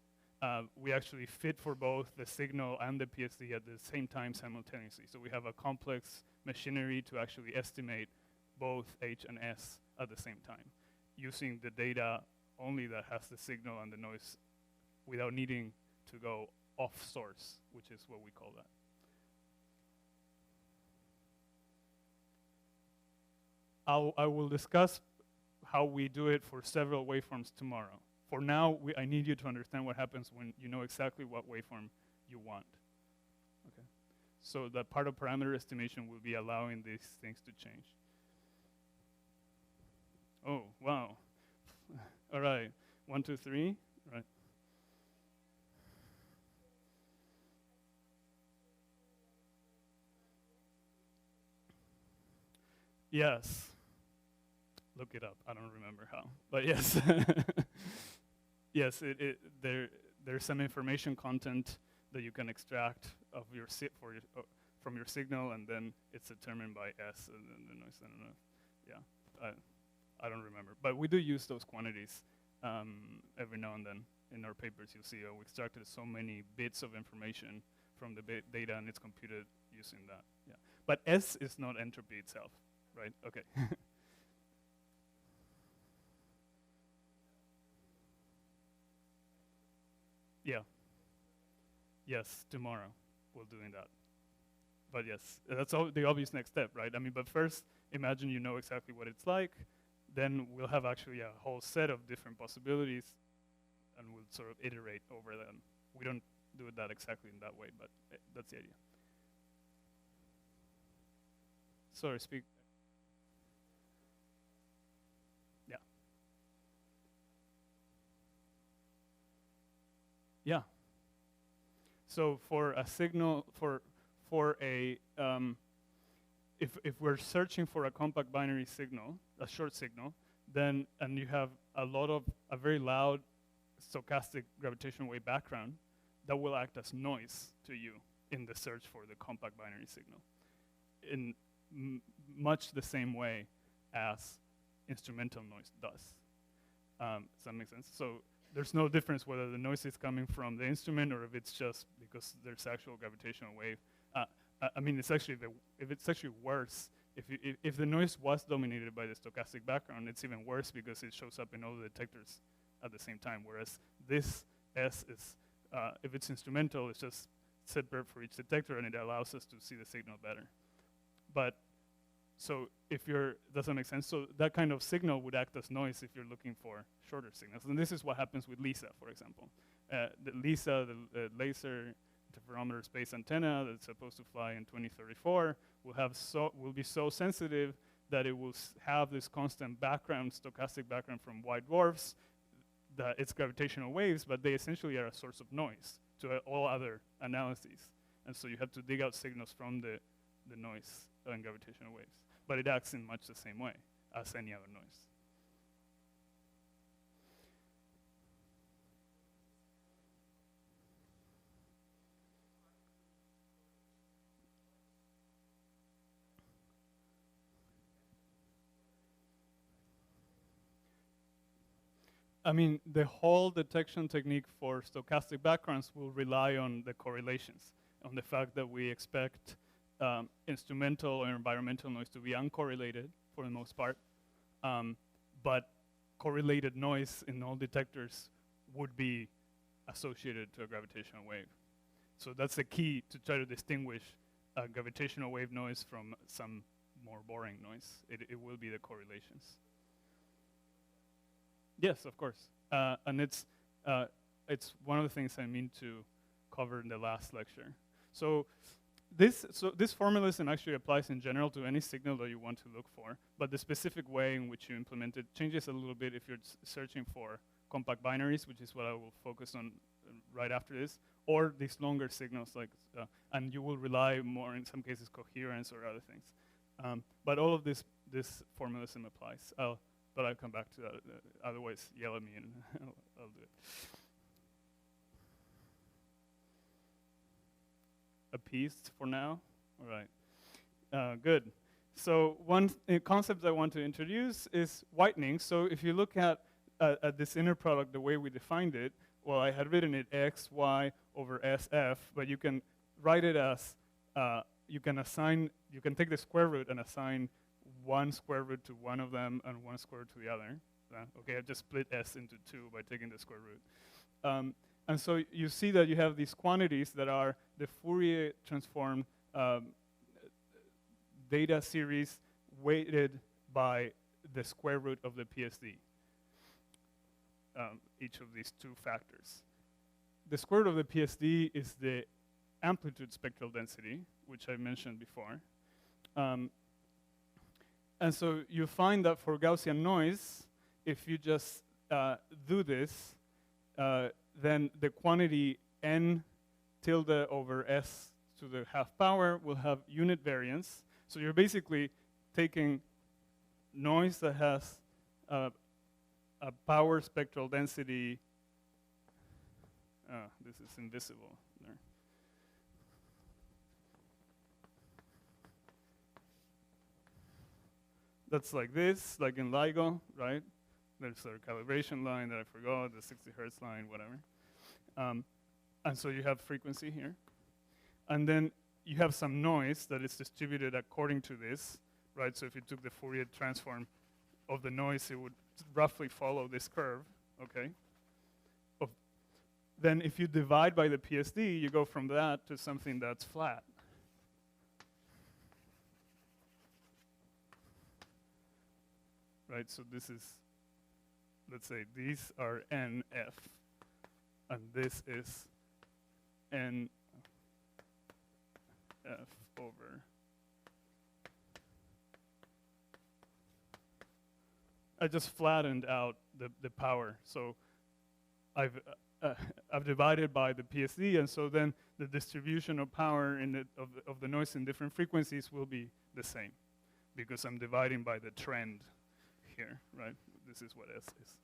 We actually fit for both the signal and the PSD at the same time simultaneously. So we have a complex machinery to actually estimate both H and S at the same time, using the data only that has the signal and the noise without needing to go off source, which is what we call that. I will discuss how we do it for several waveforms tomorrow. For now, I need you to understand what happens when you know exactly what waveform you want. Okay. So that part of parameter estimation will be allowing these things to change. Oh, wow. All right. 1, 2, 3. Right. Yes. Look it up. I don't remember how, but yes. Yes, there's some information content that you can extract of your from your signal, and then it's determined by S and then the noise. I don't know. Yeah, I don't remember, but we do use those quantities every now and then in our papers. You'll see we extracted so many bits of information from the data, and it's computed using that. Yeah, but S is not entropy itself, right? Okay. Yeah. Yes, tomorrow we're doing that. But yes, that's the obvious next step, right? I mean, but first, imagine you know exactly what it's like. Then we'll have actually a whole set of different possibilities, and we'll sort of iterate over them. We don't do that exactly in that way, but that's the idea. Sorry, speak. Yeah. Yeah. So for a signal, for a, if we're searching for a compact binary signal, a short signal, then, and you have a very loud stochastic gravitational wave background, that will act as noise to you in the search for the compact binary signal in much the same way as instrumental noise does. Does that make sense? So there's no difference whether the noise is coming from the instrument or if it's just because there's actual gravitational wave. I mean, it's actually if it's actually worse. If the noise was dominated by the stochastic background, it's even worse because it shows up in all the detectors at the same time. Whereas this S is, if it's instrumental, it's just separate for each detector, and it allows us to see the signal better. But so does that make sense? So that kind of signal would act as noise if you're looking for shorter signals. And this is what happens with LISA, for example. The LISA, the laser interferometer space antenna that's supposed to fly in 2034, will be so sensitive that it will have this constant background, stochastic background from white dwarfs, that it's gravitational waves, but they essentially are a source of noise to all other analyses. And so you have to dig out signals from the noise and gravitational waves. But it acts in much the same way as any other noise. I mean, the whole detection technique for stochastic backgrounds will rely on the correlations, on the fact that we expect instrumental or environmental noise to be uncorrelated for the most part, but correlated noise in all detectors would be associated to a gravitational wave. So that's the key to try to distinguish a gravitational wave noise from some more boring noise. It will be the correlations. Yes, of course. And it's one of the things I mean to cover in the last lecture. So this formalism actually applies in general to any signal that you want to look for, but the specific way in which you implement it changes a little bit if you're searching for compact binaries, which is what I will focus on right after this, or these longer signals, like, and you will rely more in some cases coherence or other things. But all of this formalism applies. But I'll come back to that. Otherwise, yell at me and I'll do it. Appeased for now? All right. Good. So one concept I want to introduce is whitening. So if you look at this inner product, the way we defined it, well, I had written it x, y over sf, but you can write it as, you can take the square root and assign one square root to one of them and one square root to the other. Okay, I just split s into two by taking the square root. And so you see that you have these quantities that are the Fourier transform data series weighted by the square root of the PSD, each of these two factors. The square root of the PSD is the amplitude spectral density, which I mentioned before. And so you find that for Gaussian noise, if you just do this, then the quantity n tilde over s to the half power will have unit variance. So you're basically taking noise that has a power spectral density. This is invisible there. That's like this, like in LIGO, right? There's a calibration line that I forgot, the 60 hertz line, whatever. And so you have frequency here. And then you have some noise that is distributed according to this, right? So if you took the Fourier transform of the noise, it would roughly follow this curve, okay? Then if you divide by the PSD, you go from that to something that's flat. Right, so this is, let's say these are NF, and this is NF over. I just flattened out the power. So I've divided by the PSD, and so then the distribution of power of the noise in different frequencies will be the same, because I'm dividing by the trend here, right? This is what S is.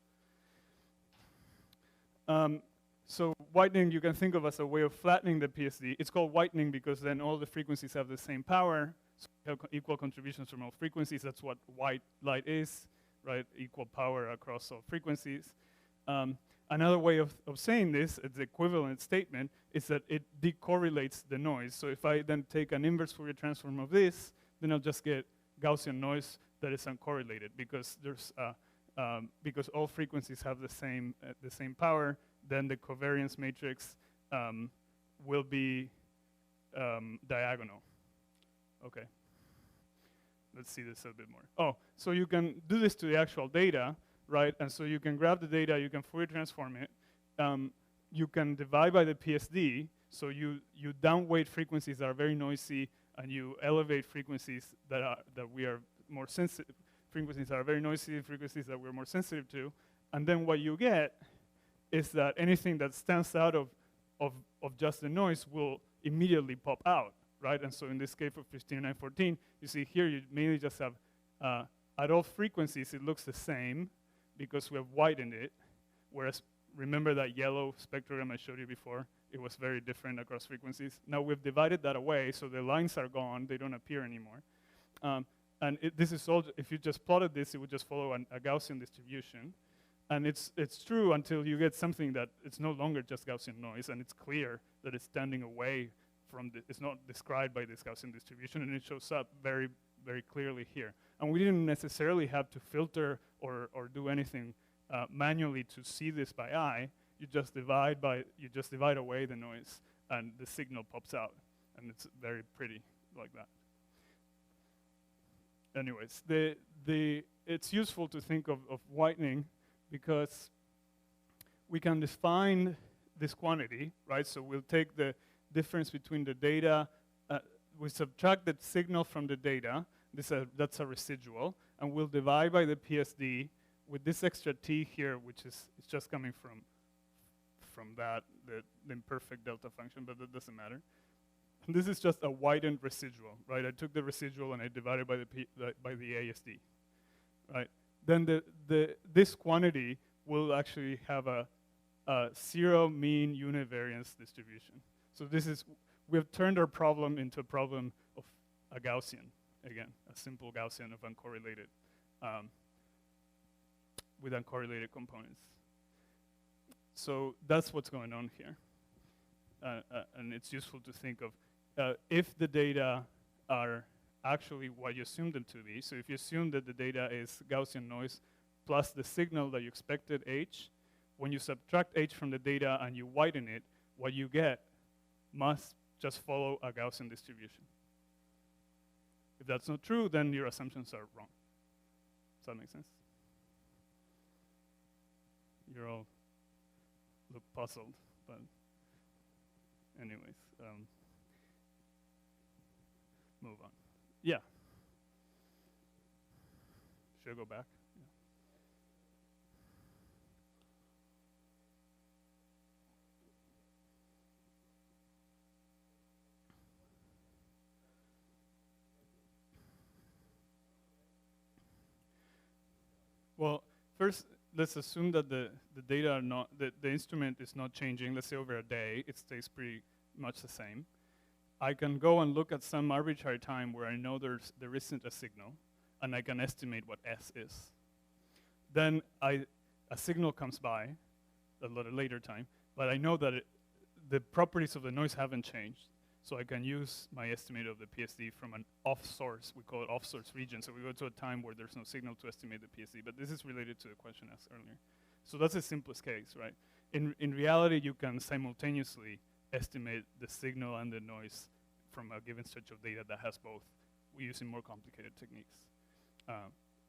So whitening you can think of as a way of flattening the PSD. It's called whitening because then all the frequencies have the same power, so you have equal contributions from all frequencies. That's what white light is, right? Equal power across all frequencies. Another way of saying this, the equivalent statement, is that it decorrelates the noise. So if I then take an inverse Fourier transform of this, then I'll just get Gaussian noise that is uncorrelated because there's because all frequencies have the same power. Then the covariance matrix will be diagonal. Okay. Let's see this a bit more. Oh, so you can do this to the actual data, right? And so you can grab the data, you can Fourier transform it. You can divide by the PSD. So you downweight frequencies that are very noisy, and you elevate frequencies that we are more sensitive. Frequencies that are very noisy, frequencies that we're more sensitive to. And then what you get is that anything that stands out of just the noise will immediately pop out, right? And so in this case of 15914, you see here you mainly just have, at all frequencies it looks the same because we have whitened it, whereas remember that yellow spectrogram I showed you before? It was very different across frequencies. Now we've divided that away, so the lines are gone, they don't appear anymore. And this is all, if you just plotted this, it would just follow a Gaussian distribution. And it's true until you get something that it's no longer just Gaussian noise, and it's clear that it's standing away from it's not described by this Gaussian distribution, and it shows up very, very clearly here. And we didn't necessarily have to filter or do anything manually to see this by eye. You just divide away the noise, and the signal pops out, and it's very pretty like that. Anyways, it's useful to think of whitening because we can define this quantity, right? So we'll take the difference between the data, we subtract the signal from the data, that's a residual, and we'll divide by the PSD with this extra t here, which is it's just coming from that, the imperfect delta function, but that doesn't matter. And this is just a widened residual, right? I took the residual and I divided by the ASD, right? Then this quantity will actually have a zero mean univariance distribution. So we have turned our problem into a problem of a Gaussian, again, a simple Gaussian of uncorrelated, with uncorrelated components. So that's what's going on here. And it's useful to think of if the data are actually what you assume them to be. So if you assume that the data is Gaussian noise plus the signal that you expected h, when you subtract h from the data and you widen it, what you get must just follow a Gaussian distribution. If that's not true, then your assumptions are wrong. Does that make sense? You all look puzzled, but anyways, move on. Yeah. Should I go back? Yeah. Well, first, let's assume that the data are not, the instrument is not changing. Let's say over a day, it stays pretty much the same. I can go and look at some arbitrary time where I know there isn't a signal, and I can estimate what S is. Then a signal comes by at a later time, but I know that the properties of the noise haven't changed. So I can use my estimate of the PSD from an off-source, we call it off-source region. So we go to a time where there's no signal to estimate the PSD, but this is related to the question asked earlier. So that's the simplest case, right? In reality, you can simultaneously estimate the signal and the noise from a given stretch of data that has both. We're using more complicated techniques.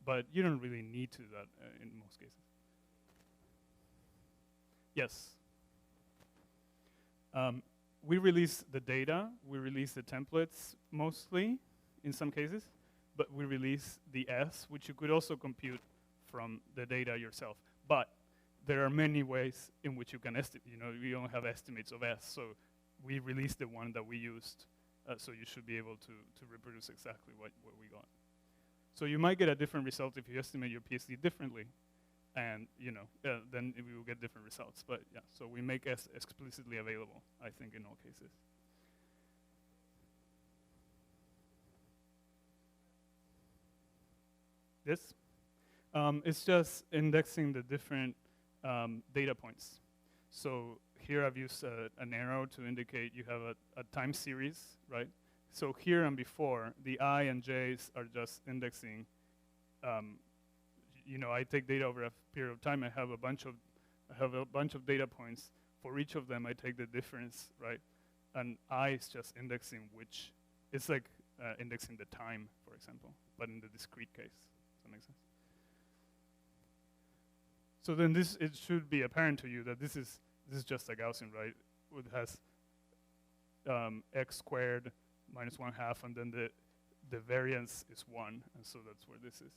But you don't really need to do that in most cases. Yes. We release the data, we release the templates mostly, in some cases, but we release the S, which you could also compute from the data yourself. But there are many ways in which you can estimate. You know, we don't have estimates of S, so we release the one that we used, so you should be able to reproduce exactly what we got. So you might get a different result if you estimate your PSD differently, and then we will get different results. But yeah, so we make S explicitly available, I think, in all cases. This? It's just indexing the different data points. So here I've used an arrow to indicate you have a time series, right? So here and before, the I and J's are just indexing. I take data over a period of time. I have a bunch of data points. For each of them, I take the difference, right? And I is just indexing which. It's like indexing the time, for example, but in the discrete case. Does that make sense? So then it should be apparent to you that this is just a Gaussian, right? It has x squared minus 1/2, and then the variance is 1, and so that's where this is.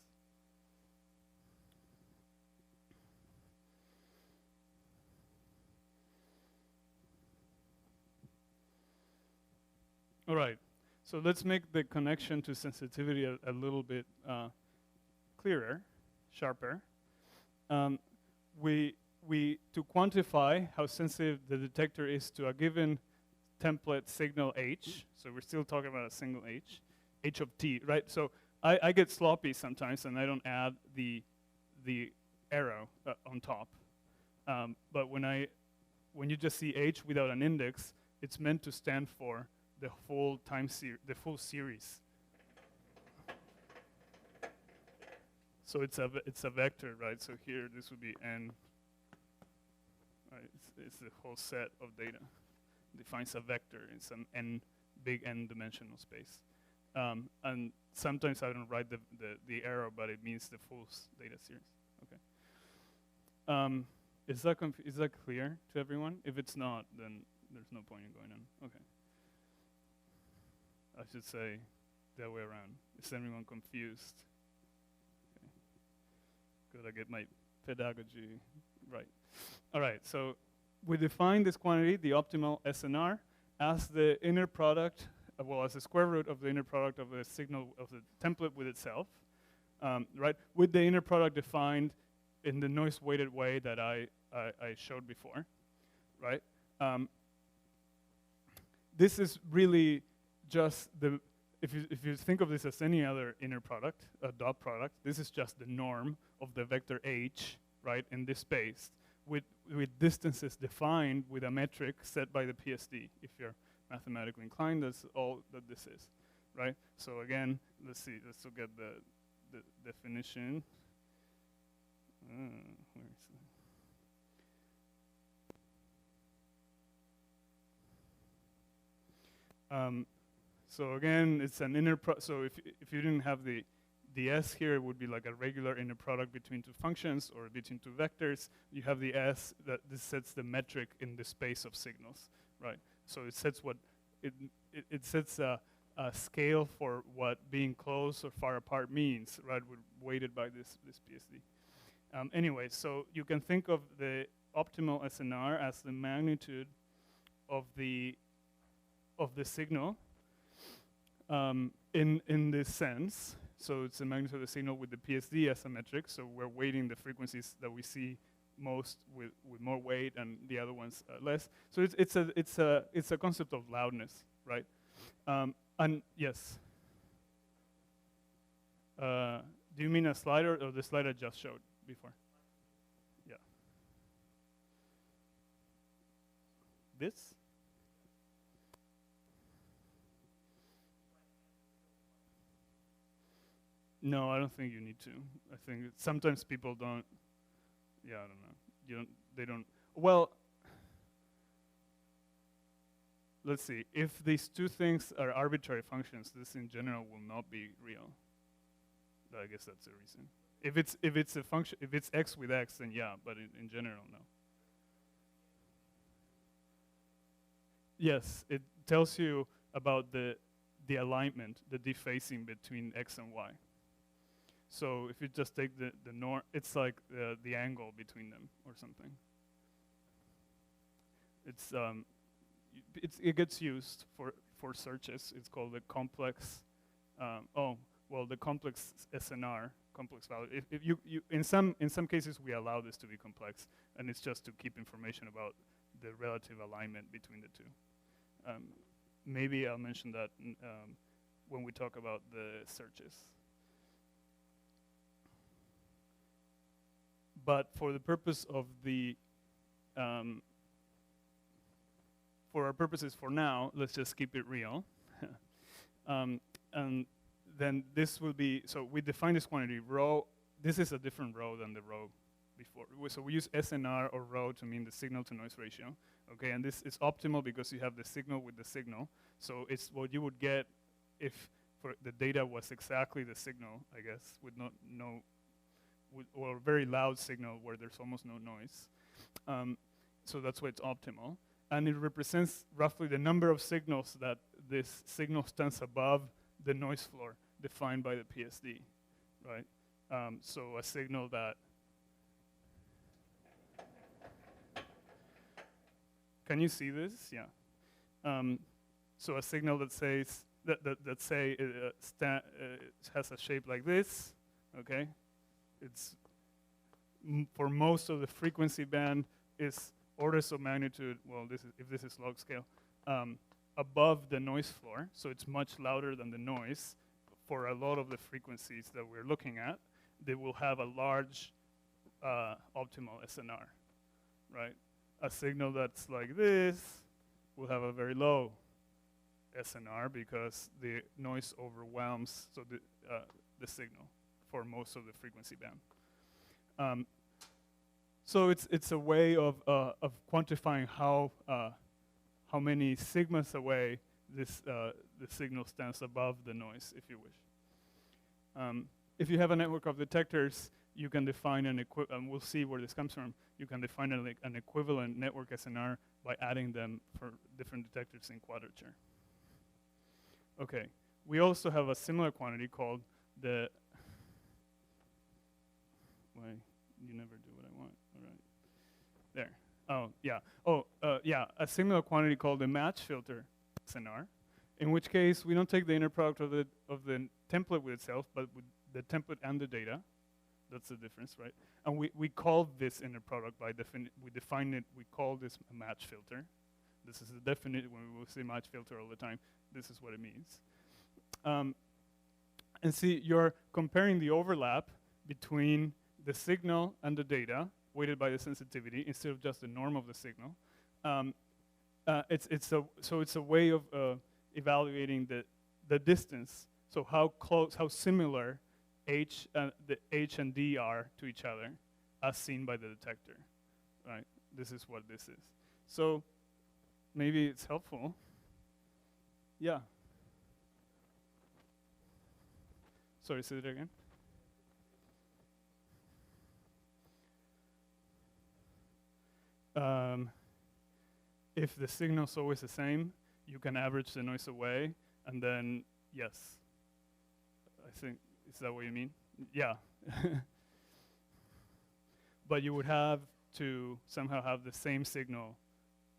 All right, so let's make the connection to sensitivity a little bit clearer, sharper. To quantify how sensitive the detector is to a given template signal h, so we're still talking about a single h of t, right? So I get sloppy sometimes, and I don't add the arrow on top. But when you just see h without an index, it's meant to stand for the full the full series. So it's a vector, right? So here this would be n. Right? It's the whole set of data. Defines a vector. It's an big n dimensional space. And sometimes I don't write the arrow, but it means the full data series. Okay. Is that clear to everyone? If it's not, then there's no point in going on. Okay. I should say the other way around. Is everyone confused? Okay. Gotta get my pedagogy right. All right, so we define this quantity, the optimal SNR, as the inner product, as the square root of the inner product of the signal of the template with itself, right? With the inner product defined in the noise-weighted way that I showed before, right? This is really just if you think of this as any other inner product, a dot product, this is just the norm of the vector h, right, in this space, with distances defined with a metric set by the PSD. If you're mathematically inclined, that's all that this is, right? So again, let's look at the definition. Where is it? So again, it's an inner so if you didn't have the S here, it would be like a regular inner product between two functions or between two vectors. You have the S, that this sets the metric in the space of signals, right? So it sets what it sets a scale for what being close or far apart means, right? Weighted by this PSD. Anyway, so you can think of the optimal SNR as the magnitude of the signal in this sense. So it's the magnitude of the signal with the PSD as a metric. So we're weighting the frequencies that we see most with more weight, and the other ones less. So it's a concept of loudness, right? And yes. Do you mean a slider or the slide I just showed before? Yeah. This? No, I don't think you need to. I think sometimes people don't. Yeah, I don't know. They don't. Well, let's see. If these two things are arbitrary functions, this in general will not be real. I guess that's the reason. If it's a function, if it's x with x, then yeah. But in general, no. Yes, it tells you about the alignment, the defacing between x and y. So if you just take the norm, it's like the angle between them or something. It gets used for searches. It's called the complex. The complex SNR, complex value. If you in some cases we allow this to be complex, and it's just to keep information about the relative alignment between the two. Maybe I'll mention that when we talk about the searches. But for the purpose of for our purposes for now, let's just keep it real. And then this will be, so we define this quantity rho. This is a different rho than the rho before. So we use SNR or rho to mean the signal to noise ratio. Okay, and this is optimal because you have the signal with the signal. So it's what you would get if the data was exactly the signal, I guess, with or a very loud signal where there's almost no noise. So that's why it's optimal. And it represents roughly the number of signals that this signal stands above the noise floor defined by the PSD, right? So a signal that, can you see this? Yeah. So a signal that says, that say has a shape like this, okay? It's for most of the frequency band is orders of magnitude, well, if this is log scale, above the noise floor, so it's much louder than the noise. For a lot of the frequencies that we're looking at, they will have a large optimal SNR, right? A signal that's like this will have a very low SNR because the noise overwhelms the signal for most of the frequency band. So it's a way of quantifying how many sigmas away the signal stands above the noise, if you wish. If you have a network of detectors, you can define and we'll see where this comes from. You can define an equivalent network SNR by adding them for different detectors in quadrature. Okay, we also have a similar quantity called the, why, you never do what I want, all right. There, oh, yeah. Yeah, a similar quantity called the match filter SNR, in which case we don't take the inner product of the template with itself, but with the template and the data. That's the difference, right? And we call this inner product we define it, we call this a match filter. This is the definition, when we will say match filter all the time, this is what it means. And see, you're comparing the overlap between the signal and the data, weighted by the sensitivity, instead of just the norm of the signal. It's a way of evaluating the distance. So how similar the H and D are to each other, as seen by the detector, right? This is what this is. So maybe it's helpful. Yeah. Sorry, say it again. If the signal's always the same, you can average the noise away, and then, yes. I think, is that what you mean? Yeah. But you would have to somehow have the same signal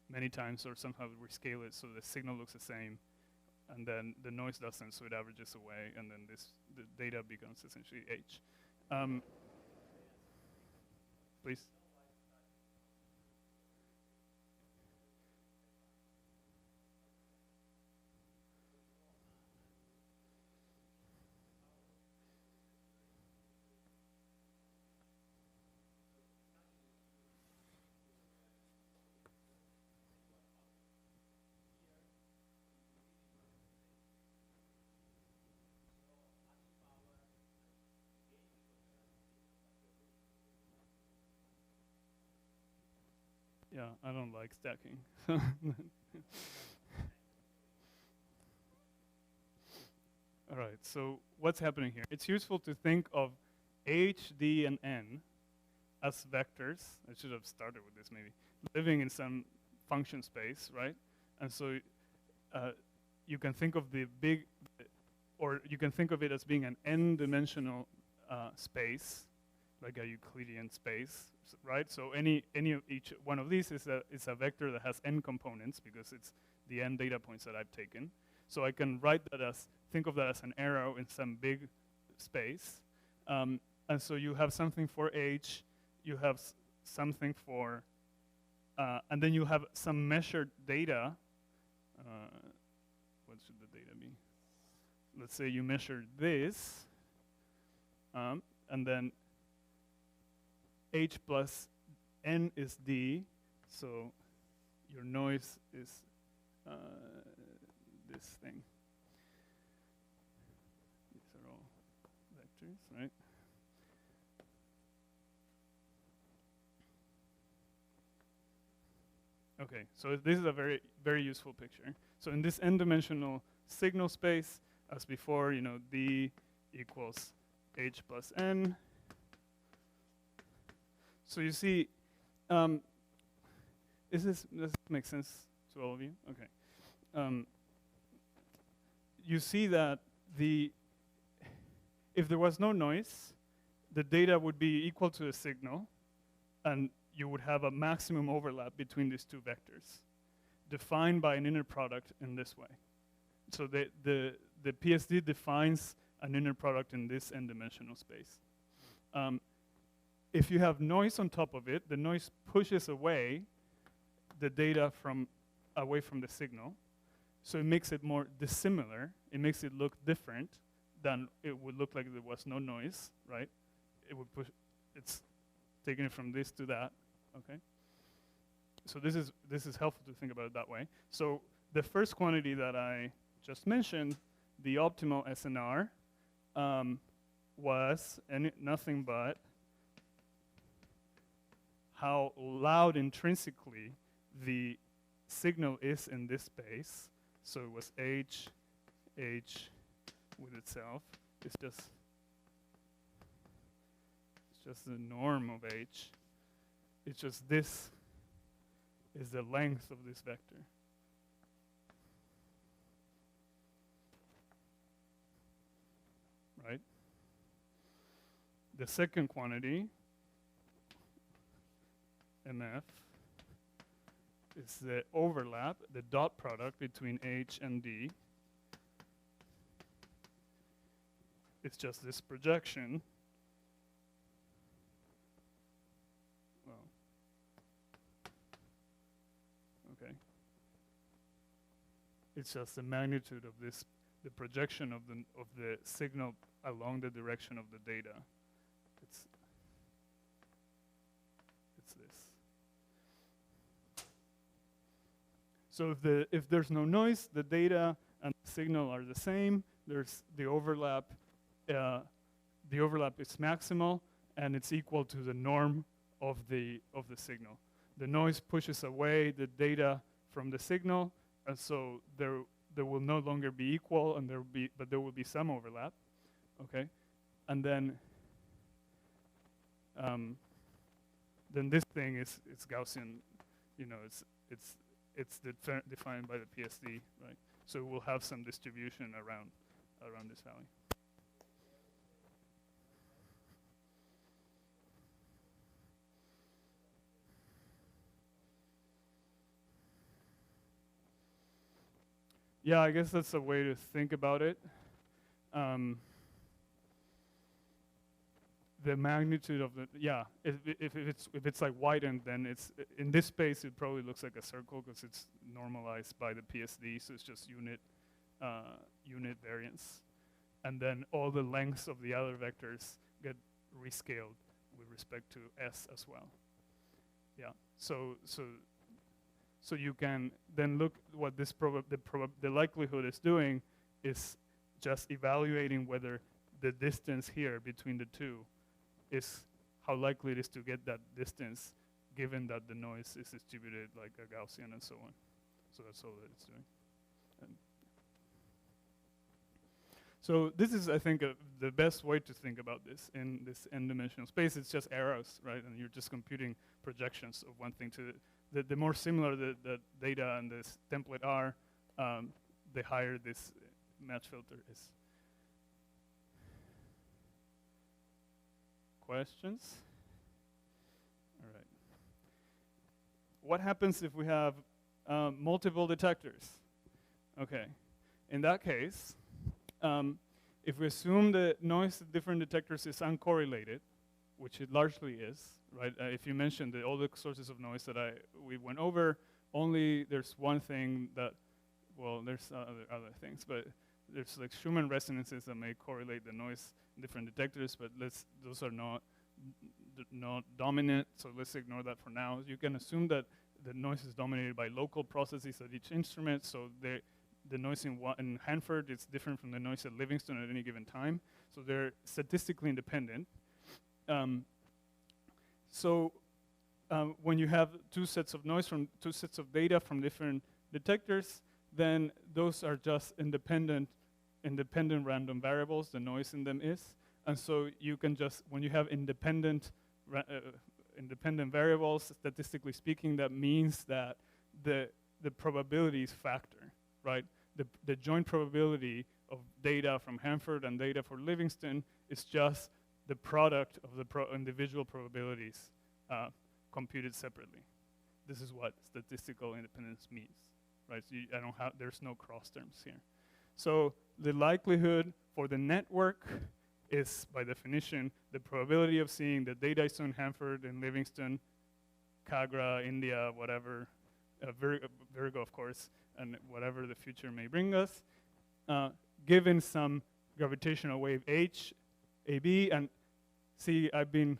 many times, or somehow rescale it so the signal looks the same, and then the noise doesn't, so it averages away, and then the data becomes essentially H. Please. Yeah, I don't like stacking. All right, so what's happening here? It's useful to think of H, D, and N as vectors. I should have started with this maybe. Living in some function space, right? And so you can think of you can think of it as being an n-dimensional space, like a Euclidean space, right? So each one of these is a vector that has n components because it's the n data points that I've taken. So I can think of that as an arrow in some big space. And so you have something for H, you have something for, and then you have some measured data. What should the data be? Let's say you measure this, and then H plus N is D, so your noise is this thing. These are all vectors, right? Okay, so this is a very, very useful picture. So in this n-dimensional signal space, as before, D equals H plus N. So you see, does this make sense to all of you? Okay. You see that if there was no noise, the data would be equal to the signal, and you would have a maximum overlap between these two vectors, defined by an inner product in this way. So the PSD defines an inner product in this n-dimensional space. If you have noise on top of it, the noise pushes away the data away from the signal. So it makes it more dissimilar. It makes it look different than it would look like there was no noise, right? It would push. taking it from this to that, okay? So this is helpful to think about it that way. So the first quantity that I just mentioned, the optimal SNR, was nothing but how loud intrinsically the signal is in this space. So it was H with itself. It's just the norm of H. It's just this is the length of this vector. Right? The second quantity, MF, is the overlap, the dot product between H and D. It's just this projection. Well, okay. It's just the magnitude of this, the projection of the signal along the direction of the data. It's this. So if there's no noise, the data and the signal are the same. There's the overlap. The overlap is maximal, and it's equal to the norm of the signal. The noise pushes away the data from the signal, and so there will no longer be equal, and there will be some overlap. Okay, and then this thing is Gaussian. You know, it's defined by the PSD, right? So we'll have some distribution around this value. Yeah, I guess that's a way to think about it. The magnitude of the, yeah, if it's like widened, then it's, in this space it probably looks like a circle because it's normalized by the PSD, so it's just unit variance. And then all the lengths of the other vectors get rescaled with respect to S as well. Yeah, so you can then look what this the likelihood is doing is just evaluating whether the distance here between the two is how likely it is to get that distance given that the noise is distributed like a Gaussian and so on. So that's all that it's doing. So this is, I think, the best way to think about this in this n-dimensional space. It's just arrows, right? And you're just computing projections of one thing to the more similar the data and this template are, the higher this match filter is. Questions? All right. What happens if we have multiple detectors? Okay. In that case, if we assume the noise at different detectors is uncorrelated, which it largely is, right? If you mentioned all the sources of noise that we went over, only there's one thing that, well, there's other things, but there's like Schumann resonances that may correlate the noise in different detectors, but those are not dominant, so let's ignore that for now. You can assume that the noise is dominated by local processes at each instrument, so the noise in Hanford is different from the noise at Livingston at any given time, so they're statistically independent. When you have two sets of data from different detectors, then those are just independent random variables, the noise in them is. And so you can just, when you have independent variables, statistically speaking, that means that the probabilities factor, right? The joint probability of data from Hanford and data for Livingston is just the product of the individual probabilities computed separately. This is what statistical independence means, right? So there's no cross terms here. So the likelihood for the network is, by definition, the probability of seeing the data is in Hanford and Livingston, Kagra, India, whatever, Virgo, of course, and whatever the future may bring us, given some gravitational wave H, AB, and see, I've been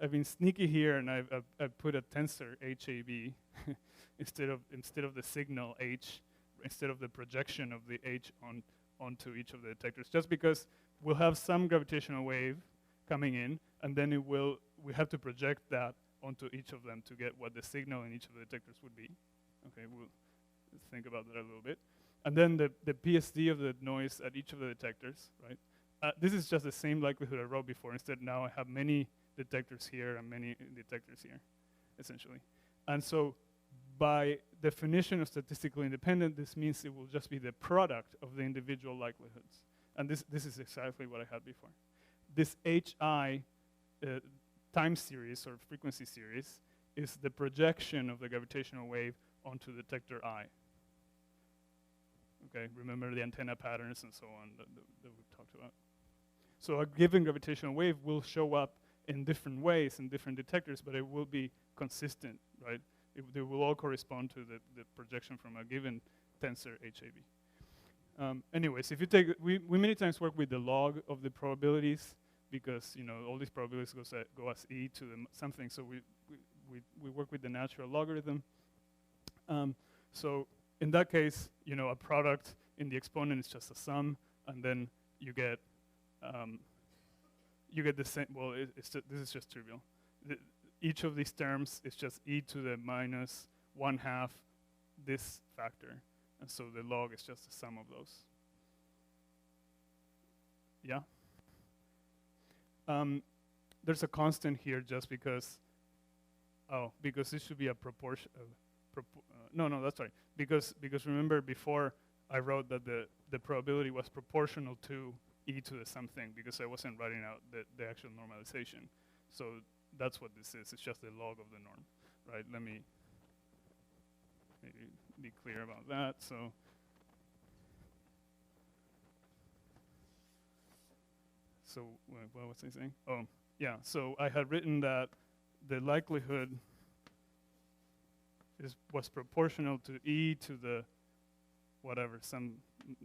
I've been sneaky here, and I've put a tensor HAB instead of the signal H, instead of the projection of the H onto each of the detectors, just because we'll have some gravitational wave coming in, and then we have to project that onto each of them to get what the signal in each of the detectors would be. Okay, we'll think about that a little bit. And then the PSD of the noise at each of the detectors, right? This is just the same likelihood I wrote before. Instead, now I have many detectors here and many detectors here, essentially. And so by definition of statistically independent, this means it will just be the product of the individual likelihoods. And this is exactly what I had before. This HI time series or frequency series is the projection of the gravitational wave onto detector I. Okay, remember the antenna patterns and so on that we've talked about. So a given gravitational wave will show up in different ways in different detectors, but it will be consistent, right? They will all correspond to the projection from a given tensor HAB. Anyways, if you take, we many times work with the log of the probabilities because, you know, all these probabilities go as e to the something, so we work with the natural logarithm. So in that case, you know, a product in the exponent is just a sum, and then you get the same. Well, this is just trivial. Each of these terms is just e to the minus 1/2 this factor, and so the log is just the sum of those. Yeah. There's a constant here just because. Oh, because this should be a proportion. No, that's right. Because remember before I wrote that the probability was proportional to e to the something because I wasn't writing out the actual normalization. So that's what this is. It's just the log of the norm, right? Let me maybe be clear about that. So what was I saying? Oh, yeah. So I had written that the likelihood was proportional to e to the whatever,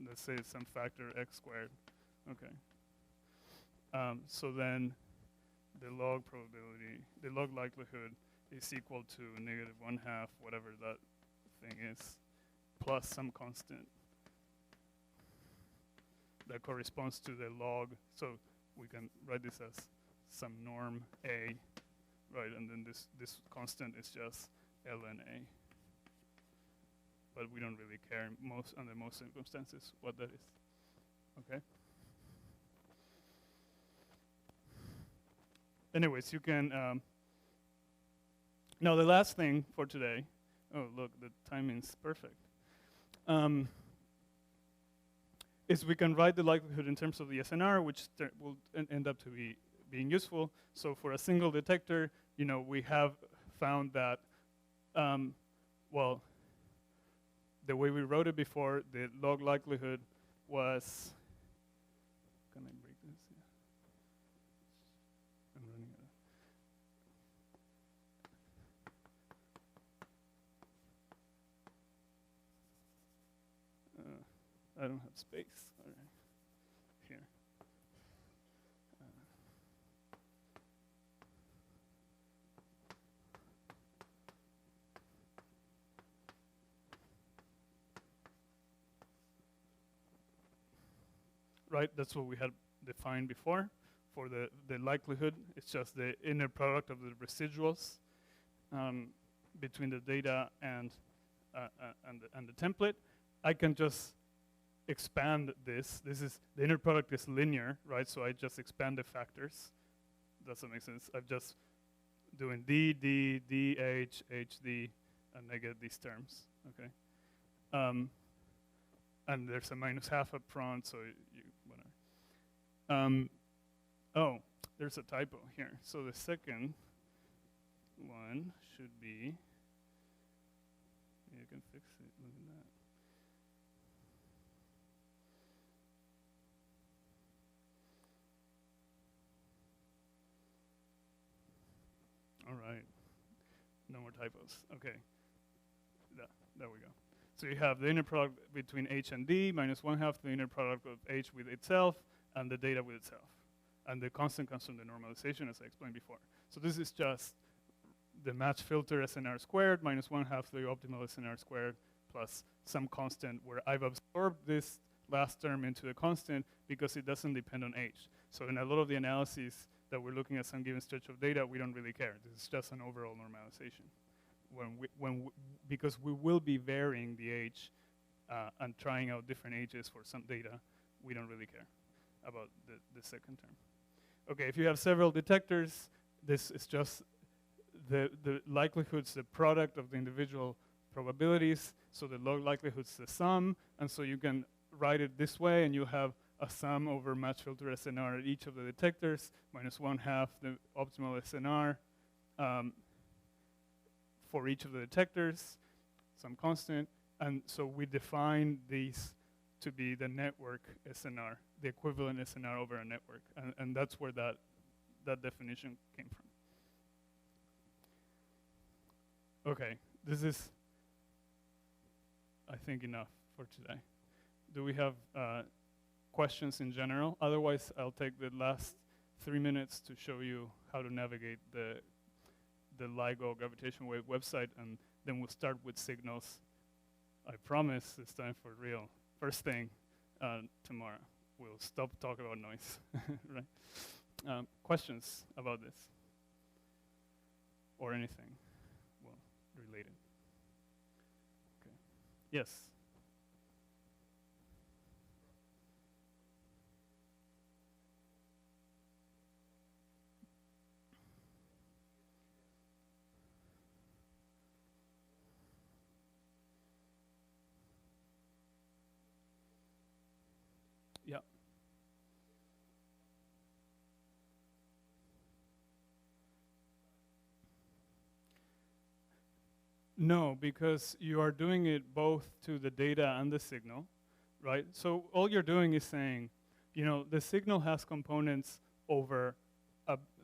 let's say some factor x squared. Okay. So then the log probability, the log likelihood is equal to negative 1/2, whatever that thing is, plus some constant that corresponds to the log. So we can write this as some norm A, right? And then this constant is just ln A. But we don't really care under most circumstances what that is. Okay. Anyways, you can. Now the last thing for today. Oh, look, the timing's perfect. Is we can write the likelihood in terms of the SNR, which will end up to be being useful. So for a single detector, you know, we have found that, well, the way we wrote it before, the log likelihood was. Can I break this? Yeah. I'm running out. I don't have space. All right. Here. Right, that's what we had defined before. For the likelihood, it's just the inner product of the residuals between the data and the template. I can just expand this. This is the inner product is linear, right? So I just expand the factors. Does that make sense? I'm just doing D, D, D, H, H, D, and I get these terms. Okay. And there's a -1/2 up front, so whatever. Oh, there's a typo here. So the second one should be. You can fix it. Look at that. All right. No more typos. Okay. There we go. So you have the inner product between H and D, -1/2 the inner product of H with itself, and the data with itself. And the constant comes from the normalization, as I explained before. So this is just the match filter SNR squared minus 1/2 the optimal SNR squared plus some constant where I've absorbed this last term into the constant because it doesn't depend on age. So in a lot of the analyses that we're looking at some given stretch of data, we don't really care. This is just an overall normalization. Because we will be varying the age and trying out different ages for some data, we don't really care about the second term. Okay, if you have several detectors, this is just the likelihoods, the product of the individual probabilities. So the log likelihood's the sum, and so you can write it this way, and you have a sum over match filter SNR at each of the detectors minus 1/2 the optimal SNR for each of the detectors, some constant, and so we define these to be the network SNR, the equivalent SNR over a network, and that's where that definition came from. Okay, this is, I think, enough for today. Do we have questions in general? Otherwise, I'll take the last 3 minutes to show you how to navigate the LIGO gravitational wave website, and then we'll start with signals. I promise this time for real. First thing tomorrow. We'll stop talking about noise, right? Questions about this? Or anything, well, related? Okay. Yes? Yeah. No, because you are doing it both to the data and the signal, right? So all you're doing is saying, you know, the signal has components over,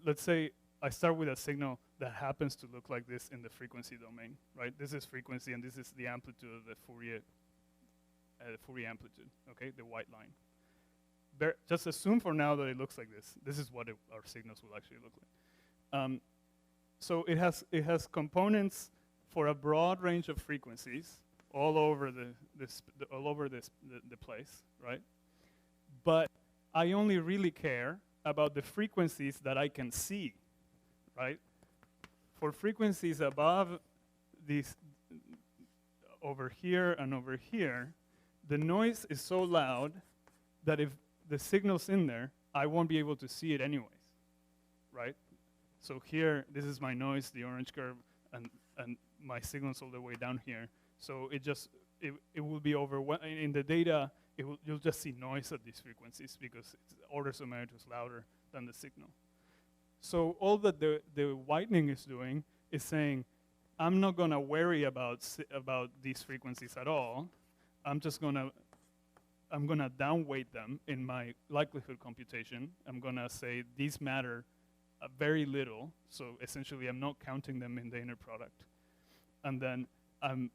let's say I start with a signal that happens to look like this in the frequency domain, right? This is frequency, and this is the amplitude of the Fourier amplitude, okay, the white line. Just assume for now that it looks like this. This is what our signals will actually look like. So it has components for a broad range of frequencies all over the place, right? But I only really care about the frequencies that I can see, right? For frequencies above these, over here and over here, the noise is so loud that if the signal's in there, I won't be able to see it anyways, right? So here, this is my noise, the orange curve, and my signal's all the way down here. So it will be in the data, you'll just see noise at these frequencies because it's orders of magnitude louder than the signal. So all that the whitening is doing is saying, I'm not gonna worry about these frequencies at all. I'm gonna downweight them in my likelihood computation. I'm gonna say these matter very little. So essentially, I'm not counting them in the inner product. And then I'm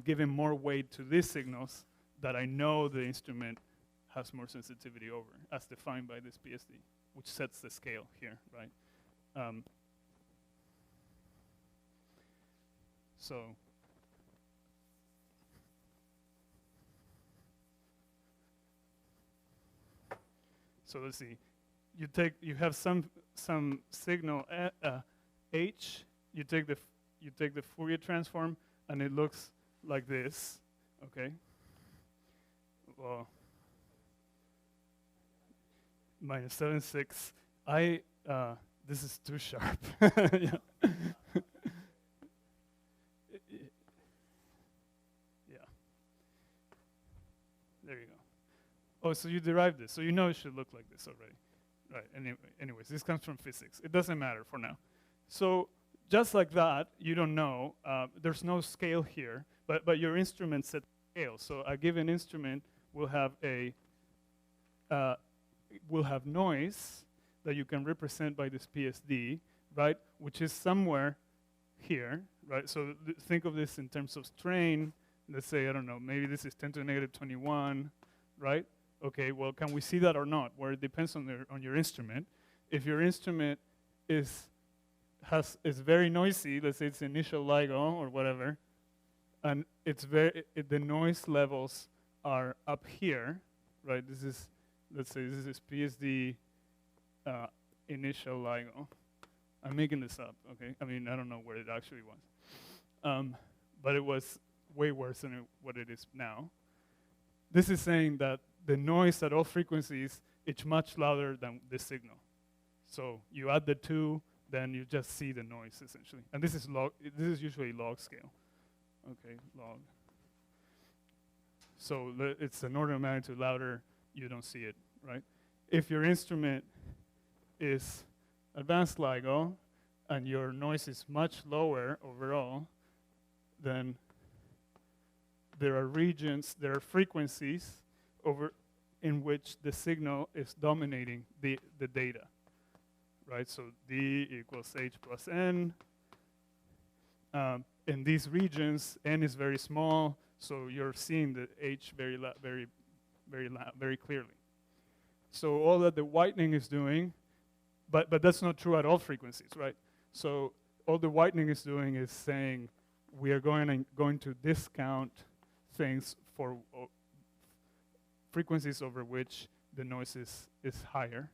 giving more weight to these signals that I know the instrument has more sensitivity over, as defined by this PSD, which sets the scale here, right? So let's see. You have some signal H. You take the Fourier transform, and it looks like this. Okay. Well, minus 7.6. This is too sharp. Yeah. Yeah. There you go. Oh, so you derived this. So you know it should look like this already. Right, anyways, this comes from physics. It doesn't matter for now. So just like that, you don't know. There's no scale here, but your instrument sets scale. So a given instrument will have noise that you can represent by this PSD, right, which is somewhere here, right? So think of this in terms of strain. Let's say, I don't know, maybe this is 10 to the negative 21, right? Okay, well, can we see that or not? Where it depends on your instrument. If your instrument is very noisy, let's say it's initial LIGO or whatever, and it's the noise levels are up here, right? This is, let's say this is PSD initial LIGO. I'm making this up, okay? I mean, I don't know where it actually was. But it was way worse than what it is now. This is saying that the noise at all frequencies is much louder than the signal. So you add the two, then you just see the noise essentially. And this is usually log scale. Okay, log. So it's an order of magnitude louder, you don't see it, right? If your instrument is advanced LIGO and your noise is much lower overall, then there are frequencies in which the signal is dominating the data, right? So D equals H plus N. In these regions, N is very small, so you're seeing the H very clearly. So all that the whitening is doing, but that's not true at all frequencies, right? So all the whitening is doing is saying we are going to discount things for frequencies over which the noise is higher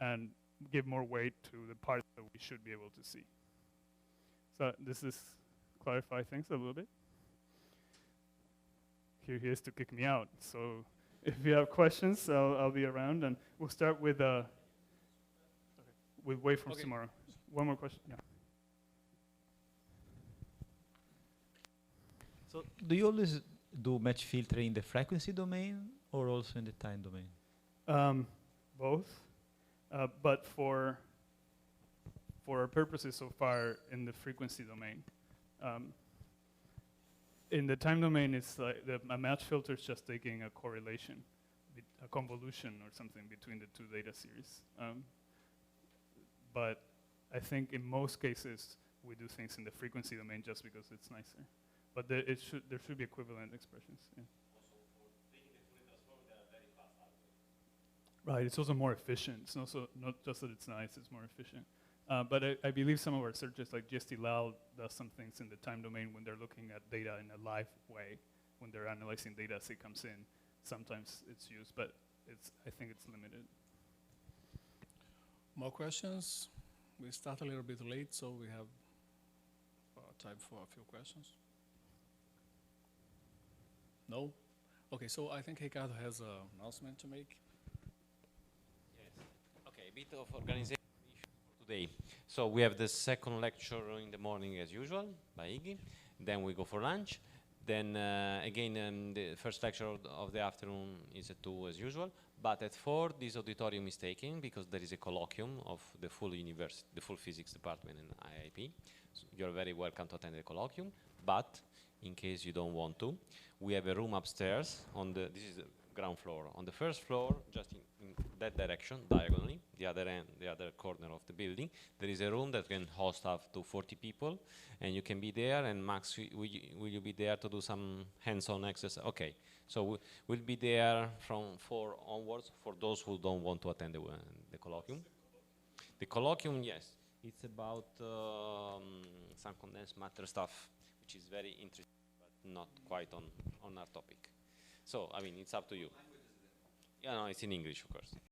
and give more weight to the parts that we should be able to see. So this is clarify things a little bit. Here he is to kick me out. So if you have questions, I'll be around, and we'll start with waveforms tomorrow. One more question, yeah. So do you always do match filtering in the frequency domain or also in the time domain? Both, but for our purposes so far in the frequency domain. In the time domain, it's like a match filter is just taking a correlation, a convolution or something between the two data series. But I think in most cases, we do things in the frequency domain just because it's nicer. But there should be equivalent expressions. Yeah. Right, it's also more efficient. It's also not just that it's nice, it's more efficient. But I believe some of our searches, like GST-LAL, does some things in the time domain when they're looking at data in a live way. When they're analyzing data as it comes in, sometimes it's used, but I think it's limited. More questions? We start a little bit late, so we have time for a few questions. No? Okay, so I think Ricardo has an announcement to make. Yes. Okay, a bit of organization for today. So we have the second lecture in the morning as usual by Iggy. Then we go for lunch. Then again, the first lecture of the afternoon is at 2 as usual. But at 4, this auditorium is taken because there is a colloquium of the full university, the full physics department in IIP. So you're very welcome to attend the colloquium. But in case you don't want to, we have a room upstairs on this is the ground floor. On the first floor, just in that direction, diagonally, the other corner of the building, there is a room that can host up to 40 people, and you can be there. And Max, will you be there to do some hands-on exercise? Okay, so we'll be there from 4 onwards for those who don't want to attend the colloquium. The colloquium, yes, it's about some condensed matter stuff, which is very interesting, but not quite on our topic. So, I mean, it's up to you. Yeah, no, it's in English, of course.